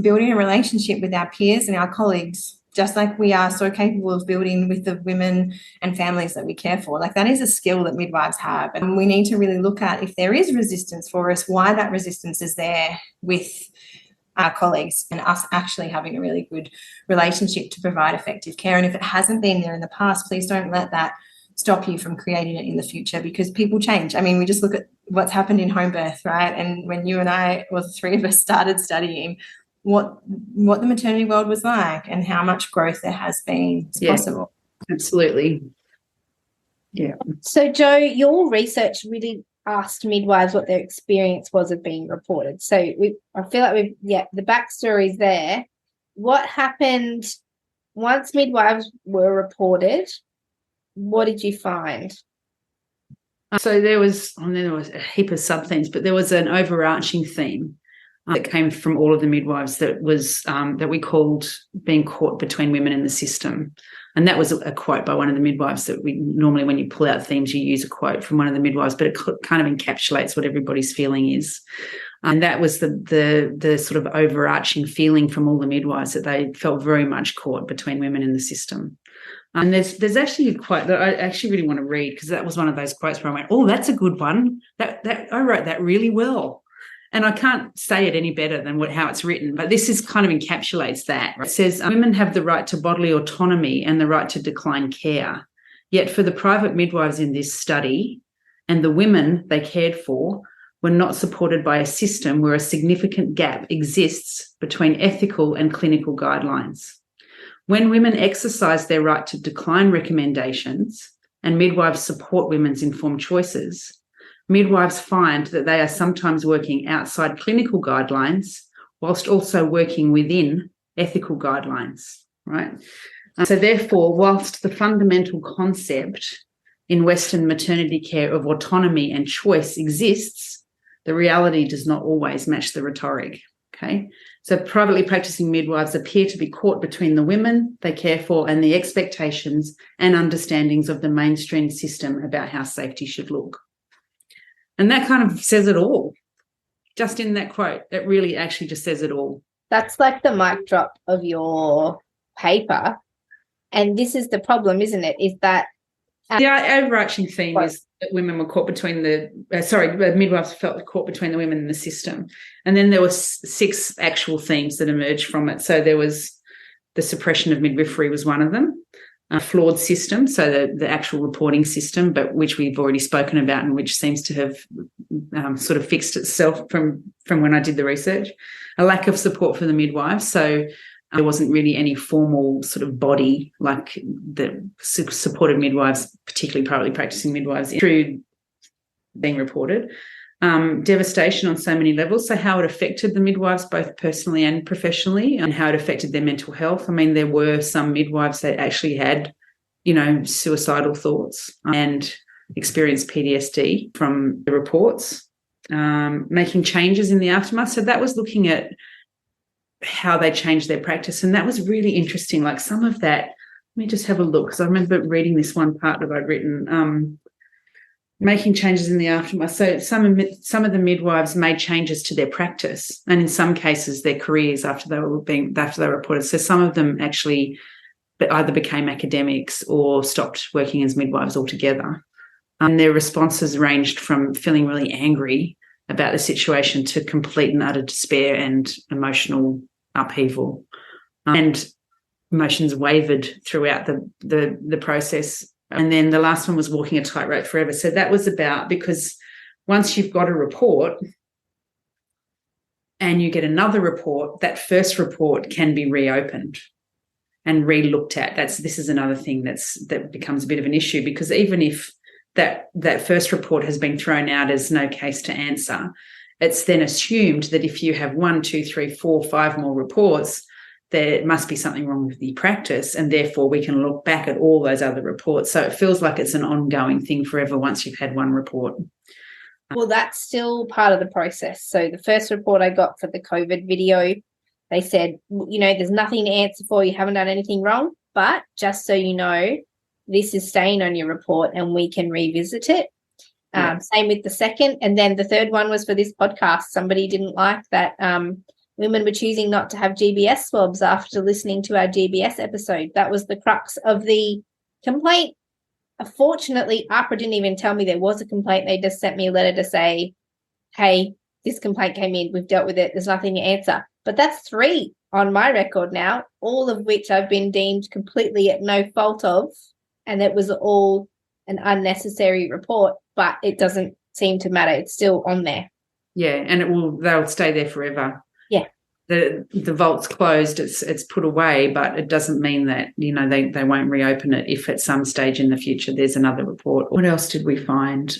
building a relationship with our peers and our colleagues, just like we are so capable of building with the women and families that we care for. Like, that is a skill that midwives have. And we need to really look at, if there is resistance for us, why that resistance is there with our colleagues, and us actually having a really good relationship to provide effective care. And if it hasn't been there in the past, please don't let that stop you from creating it in the future, because people change. I mean, we just look at what's happened in home birth, right? And when you and I, or the three of us, started studying what the maternity world was like and how much growth there has been. It's possible. Absolutely. Yeah. So, Jo, your research really asked midwives what their experience was of being reported. So I feel like the backstory is there. What happened once midwives were reported? What did you find? So there was a heap of sub-themes, but there was an overarching theme that came from all of the midwives that was that we called being caught between women in the system. And that was a quote by one of the midwives that we normally, when you pull out themes, you use a quote from one of the midwives, but it kind of encapsulates what everybody's feeling is. And that was the sort of overarching feeling from all the midwives, that they felt very much caught between women in the system. And there's actually a quote that I actually really want to read, because that was one of those quotes where I went, oh, that's a good one. That I wrote that really well. And I can't say it any better than how it's written, but this is kind of encapsulates that. It says, women have the right to bodily autonomy and the right to decline care. Yet for the private midwives in this study and the women they cared for were not supported by a system where a significant gap exists between ethical and clinical guidelines. When women exercise their right to decline recommendations and midwives support women's informed choices, midwives find that they are sometimes working outside clinical guidelines whilst also working within ethical guidelines, right? So therefore, whilst the fundamental concept in Western maternity care of autonomy and choice exists, the reality does not always match the rhetoric, okay? So privately practicing midwives appear to be caught between the women they care for and the expectations and understandings of the mainstream system about how safety should look. And that kind of says it all, just in that quote. That really actually just says it all. That's like the mic drop of your paper. And this is the problem, isn't it? Is that the overarching theme is that women were caught between midwives felt caught between the women and the system. And then there were 6 actual themes that emerged from it. So there was the suppression of midwifery was one of them. A flawed system, so the actual reporting system, but which we've already spoken about and which seems to have sort of fixed itself from when I did the research. A lack of support for the midwives, so there wasn't really any formal sort of body like the supported midwives, particularly privately practicing midwives, through being reported. Devastation on so many levels, so how it affected the midwives both personally and professionally, and how it affected their mental health. I mean, there were some midwives that actually had, suicidal thoughts and experienced PTSD from the reports, making changes in the aftermath. So that was looking at how they changed their practice, and that was really interesting. Like some of that, let me just have a look, because I remember reading this one part that I'd written, making changes in the aftermath. So some of the midwives made changes to their practice, and in some cases their careers after they were reported. So some of them actually either became academics or stopped working as midwives altogether. And their responses ranged from feeling really angry about the situation to complete and utter despair and emotional upheaval. And emotions wavered throughout the process. And then the last one was walking a tightrope forever. So that was about, because once you've got a report and you get another report, that first report can be reopened and re-looked at. This is another thing that becomes a bit of an issue, because even if that first report has been thrown out as no case to answer, it's then assumed that if you have 1, 2, 3, 4, 5 more reports, there must be something wrong with the practice, and therefore we can look back at all those other reports. So it feels like it's an ongoing thing forever once you've had one report. Well, that's still part of the process. So the first report I got for the COVID video, they said, there's nothing to answer for, you haven't done anything wrong, but just so you know, this is staying on your report and we can revisit it. Yeah. Same with the second. And then the third one was for this podcast. Somebody didn't like that women were choosing not to have GBS swabs after listening to our GBS episode. That was the crux of the complaint. Fortunately, AHPRA didn't even tell me there was a complaint. They just sent me a letter to say, hey, this complaint came in, we've dealt with it, there's nothing to answer. But that's 3 on my record now, all of which I've been deemed completely at no fault of, and it was all an unnecessary report, but it doesn't seem to matter. It's still on there. Yeah, and they'll stay there forever. Yeah. The vault's closed, it's put away, but it doesn't mean that, they won't reopen it if at some stage in the future there's another report. What else did we find?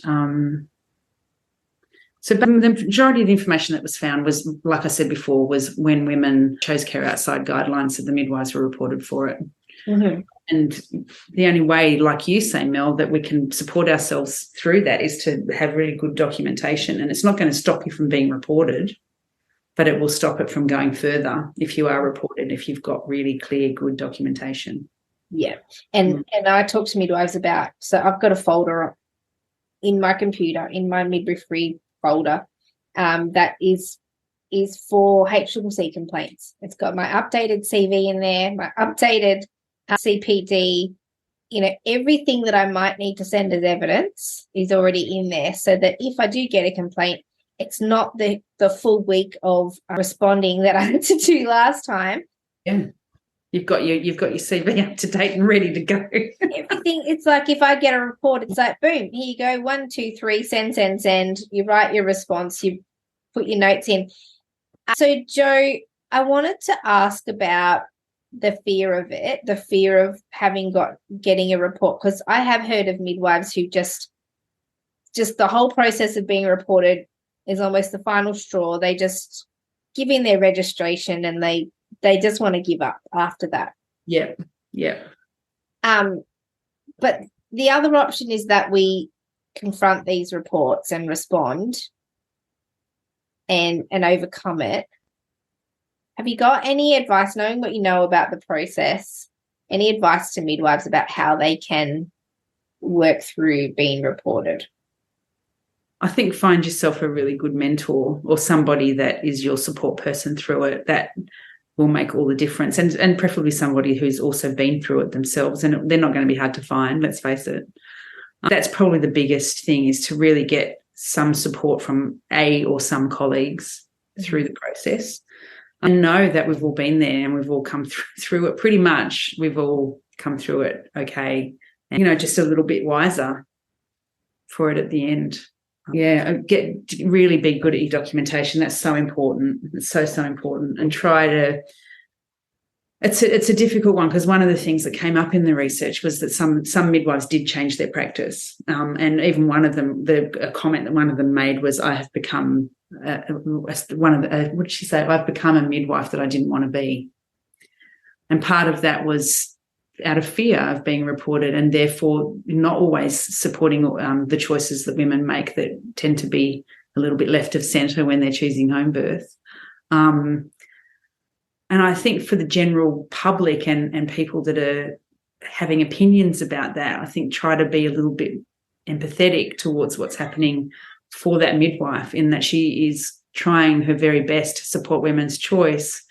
So the majority of the information that was found was, like I said before, was when women chose care outside guidelines, that the midwives were reported for it. Mm-hmm. And the only way, like you say, Mel, that we can support ourselves through that is to have really good documentation. And it's not going to stop you from being reported. but it will stop it from going further if you are reported, if you've got really clear, good documentation. Yeah. And I talk to midwives about, so I've got a folder in my computer, in my midwifery folder, that is for HCCC complaints. It's got my updated CV in there, my updated CPD, everything that I might need to send as evidence is already in there, so that if I do get a complaint, it's not the full week of responding that I had to do last time. Yeah. You've got your CV up to date and ready to go. Everything. It's like if I get a report, it's like, boom, here you go, 1, 2, 3, send. You write your response, you put your notes in. So, Jo, I wanted to ask about the fear of it, the fear of getting a report, because I have heard of midwives who just the whole process of being reported is almost the final straw. They just give in their registration and they just want to give up after that. Yeah. But the other option is that we confront these reports and respond and overcome it. Have you got any advice, knowing what you know about the process, any advice to midwives about how they can work through being reported? I think find yourself a really good mentor or somebody that is your support person through it. That will make all the difference, and preferably somebody who's also been through it themselves, and they're not going to be hard to find, let's face it. That's probably the biggest thing, is to really get some support from or some colleagues through the process. I know that we've all been there and we've all come through it pretty much. We've all come through it okay, and, just a little bit wiser for it at the end. Yeah, really be good at your documentation. That's so important. It's so important. And try to. It's a difficult one, because one of the things that came up in the research was that some midwives did change their practice, and even one of them, a comment that one of them made was, "I have become what did she say? I've become a midwife that I didn't want to be," and part of that was out of fear of being reported, and therefore not always supporting the choices that women make that tend to be a little bit left of centre when they're choosing home birth. And I think for the general public and people that are having opinions about that, I think try to be a little bit empathetic towards what's happening for that midwife, in that she is trying her very best to support women's choice,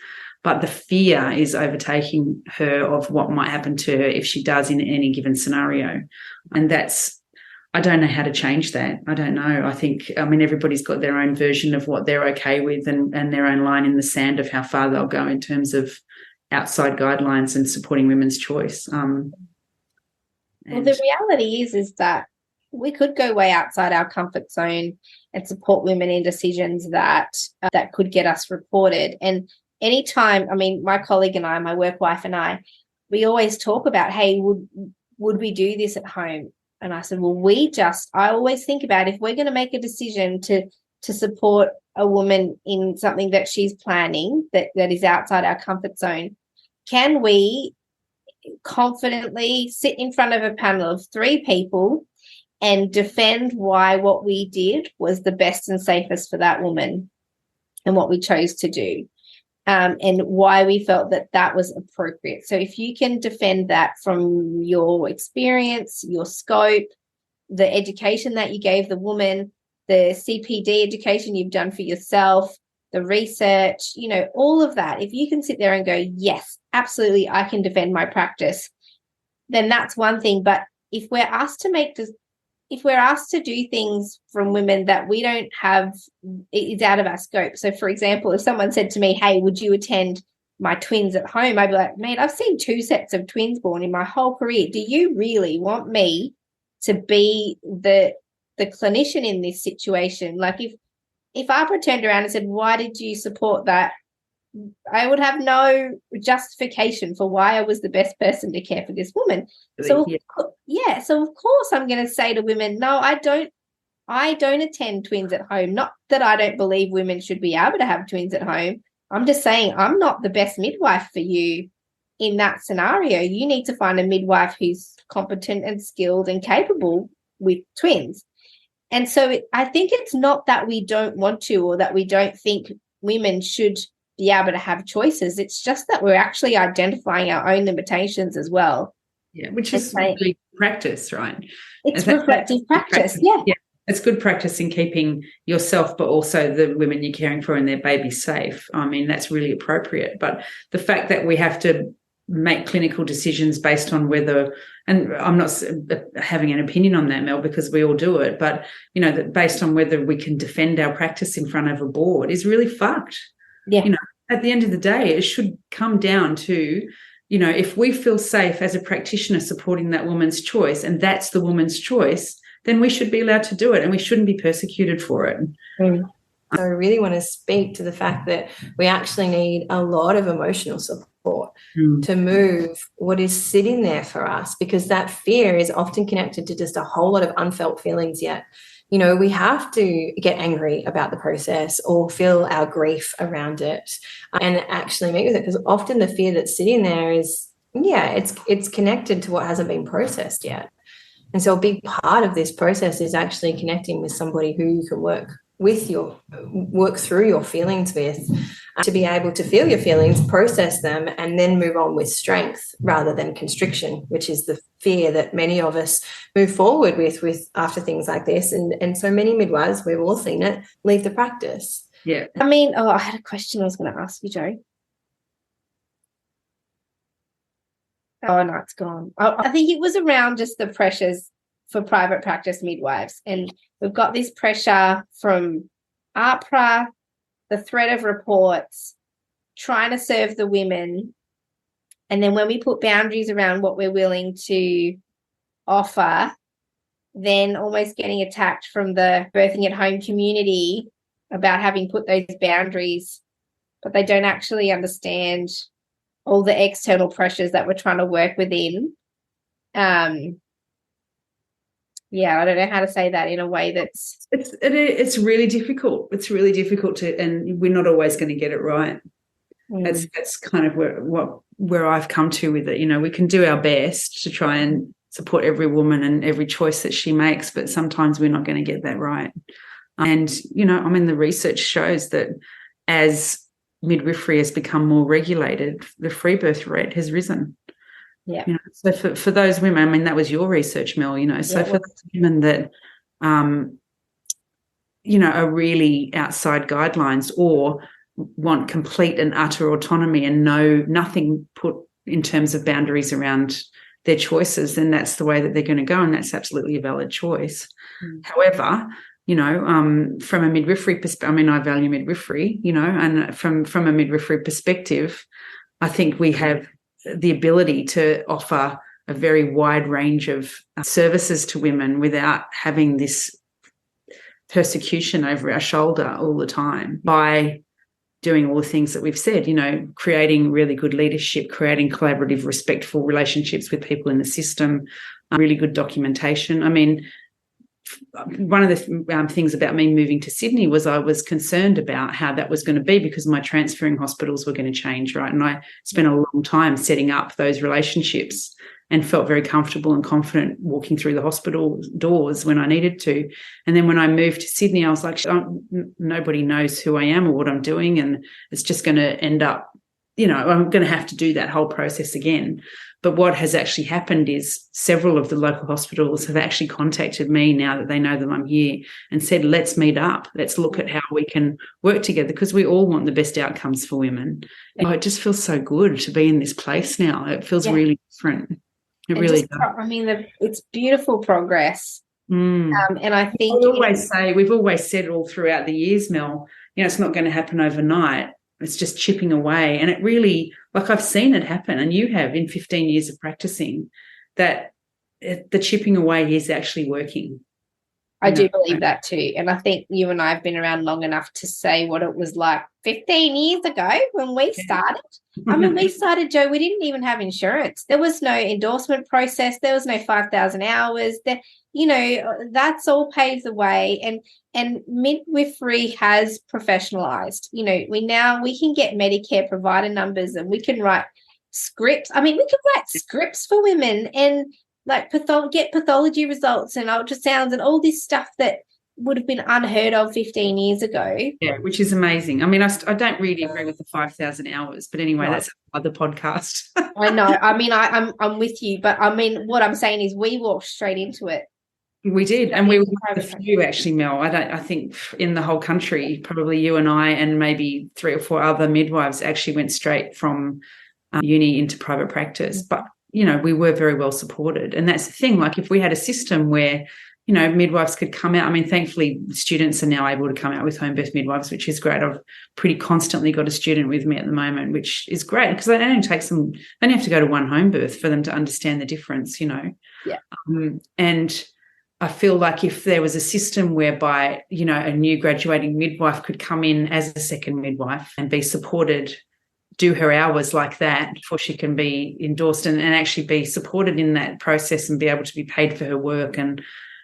but the fear is overtaking her of what might happen to her if she does in any given scenario. And I don't know how to change that. I don't know. Everybody's got their own version of what they're okay with and their own line in the sand of how far they'll go in terms of outside guidelines and supporting women's choice. Well, the reality is that we could go way outside our comfort zone and support women in decisions that could get us reported. And anytime, my colleague and I, my work wife and I, we always talk about, hey, would we do this at home? And I said, well, I always think about, if we're going to make a decision to support a woman in something that she's planning that is outside our comfort zone, can we confidently sit in front of a panel of 3 people and defend why what we did was the best and safest for that woman and what we chose to do? And why we felt that was appropriate. So if you can defend that from your experience, your scope, the education that you gave the woman, the CPD education you've done for yourself, the research, all of that, if you can sit there and go, yes, absolutely, I can defend my practice, then that's one thing. But if we're asked to do things from women that we don't have, it's out of our scope. So, for example, if someone said to me, hey, would you attend my twins at home? I'd be like, mate, I've seen 2 sets of twins born in my whole career. Do you really want me to be the clinician in this situation? Like, if AHPRA turned around and said, why did you support that? I would have no justification for why I was the best person to care for this woman. So of course I'm going to say to women, no, I don't attend twins at home. Not that I don't believe women should be able to have twins at home. I'm just saying I'm not the best midwife for you in that scenario. You need to find a midwife who's competent and skilled and capable with twins. And so I think it's not that we don't want to, or that we don't think women should be able to have choices. It's just that we're actually identifying our own limitations as well. Yeah, which is really practice, right? It's reflective practice. Yeah. It's good practice in keeping yourself, but also the women you're caring for and their baby safe. I mean, that's really appropriate. But the fact that we have to make clinical decisions based on whether, and I'm not having an opinion on that, Mel, because we all do it, but, you know, that based on whether we can defend our practice in front of a board is really fucked. Yeah. You know, at the end of the day, it should come down to, you know, if we feel safe as a practitioner supporting that woman's choice and that's the woman's choice, then we should be allowed to do it and we shouldn't be persecuted for it. So I really want to speak to the fact that we actually need a lot of emotional support to move what is sitting there for us, because that fear is often connected to just a whole lot of unfelt feelings yet. You know, we have to get angry about the process or feel our grief around it and actually meet with it, because often the fear that's sitting there is, it's connected to what hasn't been processed yet. And so a big part of this process is actually connecting with somebody who you can work through your feelings with, to be able to feel your feelings, process them, and then move on with strength rather than constriction, which is the fear that many of us move forward with after things like this. And so many midwives, we've all seen it, leave the practice. Yeah. I mean, I had a question I was going to ask you, Jo. Oh, no, it's gone. I think it was around just the pressures for private practice midwives. And we've got this pressure from AHPRA, the threat of reports, trying to serve the women. And then when we put boundaries around what we're willing to offer, then almost getting attacked from the birthing at home community about having put those boundaries, but they don't actually understand all the external pressures that we're trying to work within. I don't know how to say that in a way that's... It's really difficult. It's really difficult to, and we're not always going to get it right. That's kind of where I've come to with it. You know, we can do our best to try and support every woman and every choice that she makes, but sometimes we're not going to get that right. And, you know, I mean, the research shows that as midwifery has become more regulated, the free birth rate has risen. Yeah. You know, so for those women, I mean, that was your research, Mel, you know, so for those women that, you know, are really outside guidelines or want complete and utter autonomy and nothing put in terms of boundaries around their choices, then that's the way that they're going to go, and that's absolutely a valid choice. However, you know, from a midwifery perspective, I mean, I value midwifery, you know, and from a midwifery perspective, I think we have the ability to offer a very wide range of services to women without having this persecution over our shoulder all the time by doing all the things that we've said, you know, creating really good leadership, creating collaborative, respectful relationships with people in the system, really good documentation. I mean, one of the things about me moving to Sydney was I was concerned about how that was going to be because my transferring hospitals were going to change, right? And I spent a long time setting up those relationships and felt very comfortable and confident walking through the hospital doors when I needed to. And then when I moved to Sydney, I was like, nobody knows who I am or what I'm doing, and it's just going to end up, you know, I'm going to have to do that whole process again. But what has actually happened is several of the local hospitals have actually contacted me now that they know that I'm here and said, let's meet up. Let's look at how we can work together, because we all want the best outcomes for women. Oh, it just feels so good to be in this place now. It feels really different. It really does. I mean, it's beautiful progress. And I think we've always said all throughout the years, Mel, you know, it's not going to happen overnight. It's just chipping away. And it really, like, I've seen it happen, and you have in 15 years of practicing, that the chipping away is actually working. I do believe that too. And I think you and I have been around long enough to say what it was like 15 years ago when we started. I mean, we started, Jo, we didn't even have insurance. There was no endorsement process. There was no 5,000 hours. You know, that's all paved the way. And midwifery has professionalized. You know, we can get Medicare provider numbers, and we can write scripts. I mean, we can write scripts for women and like get pathology results and ultrasounds and all this stuff that would have been unheard of 15 years ago. Yeah, which is amazing. I mean, I don't really agree with the 5,000 hours, but anyway, No. that's another podcast. I know. I mean, I'm with you, but I mean, what I'm saying is we walked straight into it. We did, and we were one of the few, actually, Mel. I think in the whole country, probably you and I and maybe 3 or 4 other midwives actually went straight from uni into private practice. But, you know, we were very well supported. And that's the thing, like if we had a system where, you know, midwives could come out. I mean, thankfully, students are now able to come out with home birth midwives, which is great. I've pretty constantly got a student with me at the moment, which is great because it only takes them, they only have to go to one home birth for them to understand the difference, you know. Yeah. And I feel like if there was a system whereby, you know, a new graduating midwife could come in as a second midwife and be supported, do her hours like that before she can be endorsed and actually be supported in that process and be able to be paid for her work, and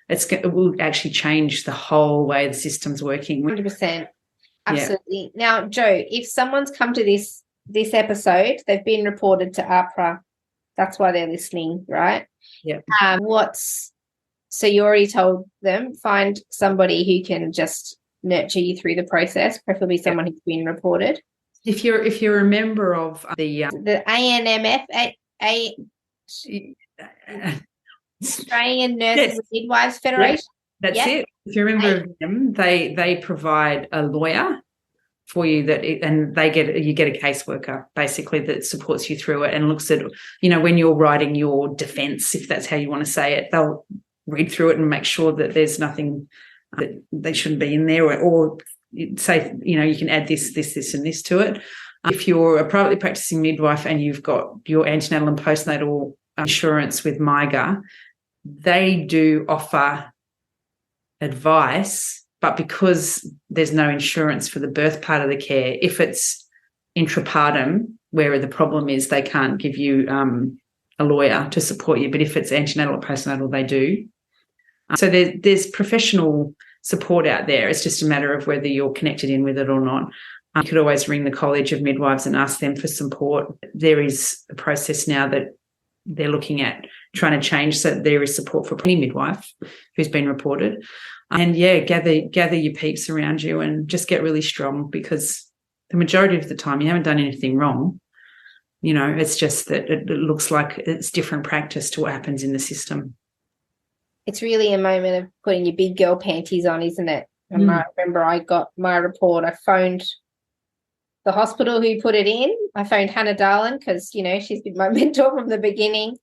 it will actually change the whole way the system's working. 100%. Absolutely. Yeah. Now, Jo, if someone's come to this episode, they've been reported to AHPRA. That's why they're listening, right? Yeah. So you already told them, find somebody who can just nurture you through the process, preferably someone who's been reported. If you're a member of the ANMF, Australian Nurses and Midwives Federation. That's it. If you're a member of them, they provide a lawyer for you and you get a caseworker basically that supports you through it and looks at, you know, when you're writing your defence, if that's how you want to say it, they'll read through it and make sure that there's nothing that they shouldn't be in there, or say, you know, you can add this, and this to it. If you're a privately practicing midwife and you've got your antenatal and postnatal insurance with MIGA, they do offer advice, but because there's no insurance for the birth part of the care, if it's intrapartum, where the problem is they can't give you a lawyer to support you, but if it's antenatal or postnatal, they do. So there's professional support out there. It's just a matter of whether you're connected in with it or not. You could always ring the College of Midwives and ask them for support. There is a process now that they're looking at trying to change so that there is support for any midwife who's been reported. And, gather your peeps around you and just get really strong, because the majority of the time you haven't done anything wrong. You know, it's just that it looks like it's different practice to what happens in the system. It's really a moment of putting your big girl panties on, isn't it? And I remember I got my report. I phoned the hospital who put it in. I phoned Hannah Darlin because, you know, she's been my mentor from the beginning.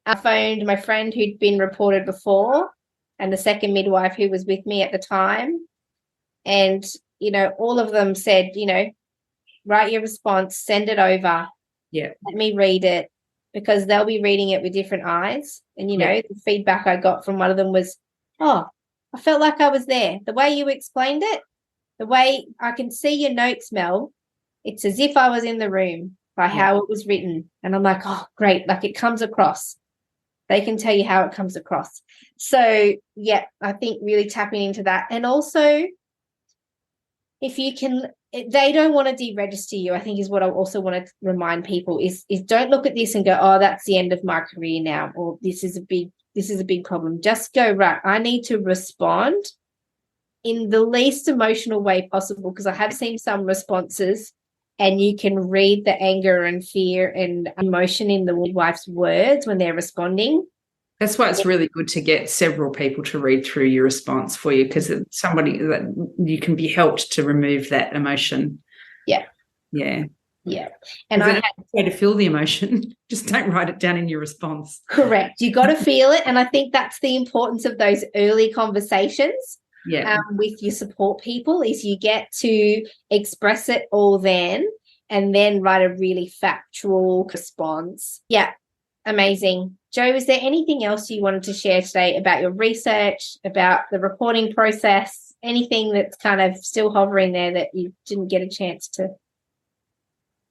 I phoned my friend who'd been reported before and the second midwife who was with me at the time. And, you know, all of them said, you know, write your response, send it over. Yeah. Let me read it, because they'll be reading it with different eyes. And, you know, the feedback I got from one of them was, oh, I felt like I was there. The way you explained it, the way I can see your notes, Mel, it's as if I was in the room by how it was written. And I'm like, oh, great. Like, it comes across. They can tell you how it comes across. So, yeah, I think really tapping into that. And also, if you can, they don't want to deregister you, I think is what I also want to remind people is don't look at this and go, oh, that's the end of my career now, or this is a big problem. Just go, right, I need to respond in the least emotional way possible, because I have seen some responses and you can read the anger and fear and emotion in the midwife's words when they're responding. That's why it's really good to get several people to read through your response for you, because it's somebody that you can be helped to remove that emotion. Yeah. Yeah. Yeah. And I had to feel the emotion. Just don't write it down in your response. Correct. You got to feel it. And I think that's the importance of those early conversations with your support people, is you get to express it all then and then write a really factual response. Yeah. Amazing. Jo, is there anything else you wanted to share today about your research, about the reporting process, anything that's kind of still hovering there that you didn't get a chance to?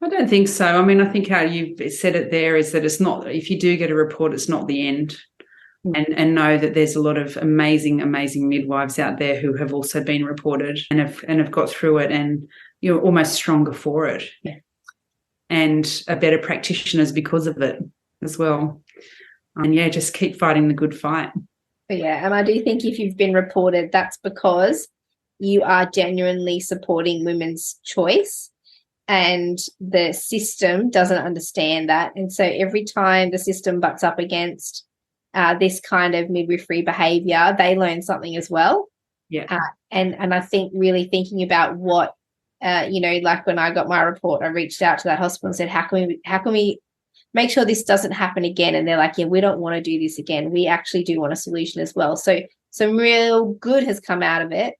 I don't think so. I mean, I think how you've said it there is that it's not, if you do get a report, it's not the end. And know that there's a lot of amazing midwives out there who have also been reported and have got through it, and you're almost stronger for it. Yeah. And are better practitioners because of it as well. And just keep fighting the good fight. Yeah, and I do think if you've been reported, that's because you are genuinely supporting women's choice, and the system doesn't understand that. And so every time the system butts up against this kind of midwifery behaviour, they learn something as well. Yeah. And I think really thinking about what, like when I got my report, I reached out to that hospital and said, how can we make sure this doesn't happen again? And they're like, yeah, we don't want to do this again. We actually do want a solution as well. So some real good has come out of it.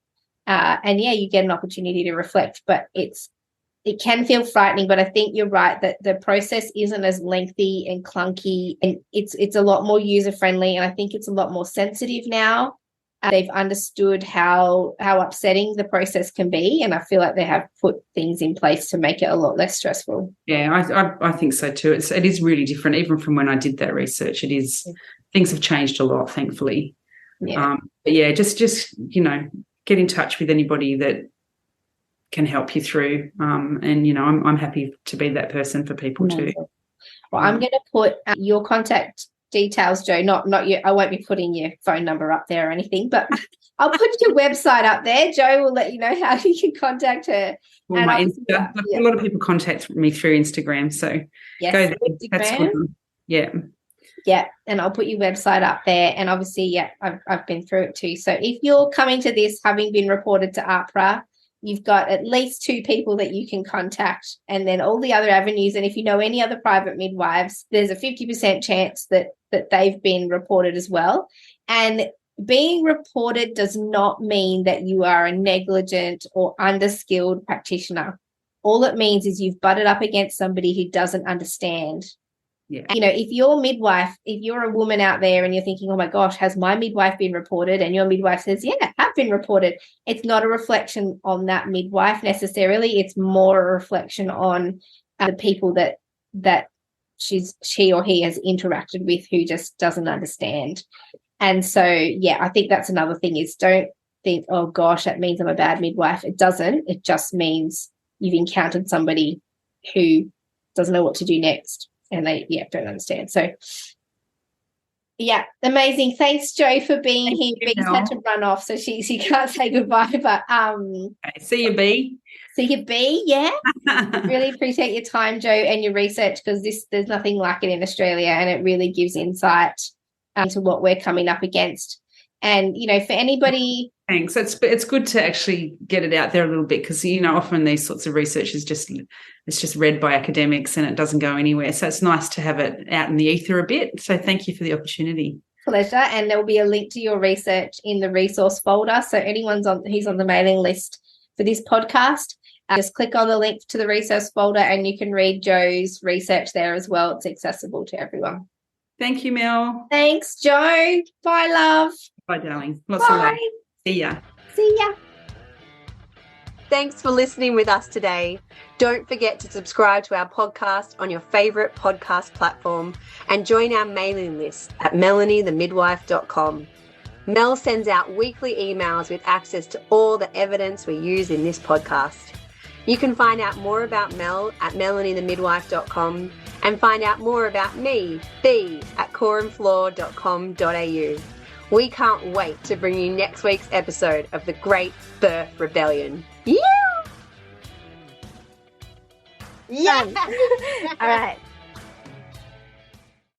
And yeah, you get an opportunity to reflect, but it can feel frightening, but I think you're right that the process isn't as lengthy and clunky, and it's a lot more user-friendly, and I think it's a lot more sensitive now. They've understood how upsetting the process can be, and I feel like they have put things in place to make it a lot less stressful. Yeah, I think so too. It is really different, even from when I did that research. Things have changed a lot, thankfully. Yeah. But yeah, just get in touch with anybody that can help you through. And I'm happy to be that person for people too. Well, I'm going to put your contact details, Jo. Not you. I won't be putting your phone number up there or anything, but I'll put your website up there. Jo will let you know how you can contact her. Well, my Insta. A lot of people contact me through Instagram, so yes, go there. That's good. Yeah. Yeah, and I'll put your website up there. And obviously, yeah, I've been through it too. So if you're coming to this having been reported to AHPRA, you've got at least 2 people that you can contact, and then all the other avenues. And if you know any other private midwives, there's a 50% chance that they've been reported as well. And being reported does not mean that you are a negligent or underskilled practitioner. All it means is you've butted up against somebody who doesn't understand. Yeah. If you're a midwife, if you're a woman out there and you're thinking, oh my gosh, has my midwife been reported? And your midwife says, yeah, I have been reported. It's not a reflection on that midwife necessarily. It's more a reflection on the people that she or he has interacted with who just doesn't understand. And so, yeah, I think that's another thing is don't think, oh gosh, that means I'm a bad midwife. It doesn't. It just means you've encountered somebody who doesn't know what to do next. And they, don't understand. So, yeah, amazing. Thanks, Jo, for being here. Bee's had to run off, so she can't say goodbye. But see you, Bee. See you, Bee. Yeah, really appreciate your time, Jo, and your research, because there's nothing like it in Australia, and it really gives insight into what we're coming up against. And for anybody. Thanks. It's good to actually get it out there a little bit, because often these sorts of research is just read by academics and it doesn't go anywhere. So it's nice to have it out in the ether a bit. So thank you for the opportunity. Pleasure. And there will be a link to your research in the resource folder. So who's on the mailing list for this podcast, just click on the link to the resource folder and you can read Jo's research there as well. It's accessible to everyone. Thank you, Mel. Thanks, Jo. Bye, love. Bye, darling. Lots of love. See ya. See ya. Thanks for listening with us today. Don't forget to subscribe to our podcast on your favourite podcast platform and join our mailing list at melaniethemidwife.com. Mel sends out weekly emails with access to all the evidence we use in this podcast. You can find out more about Mel at melaniethemidwife.com and find out more about me, Bee, at coreandflaw.com.au. We can't wait to bring you next week's episode of The Great Birth Rebellion. Yeah! Yeah! All right.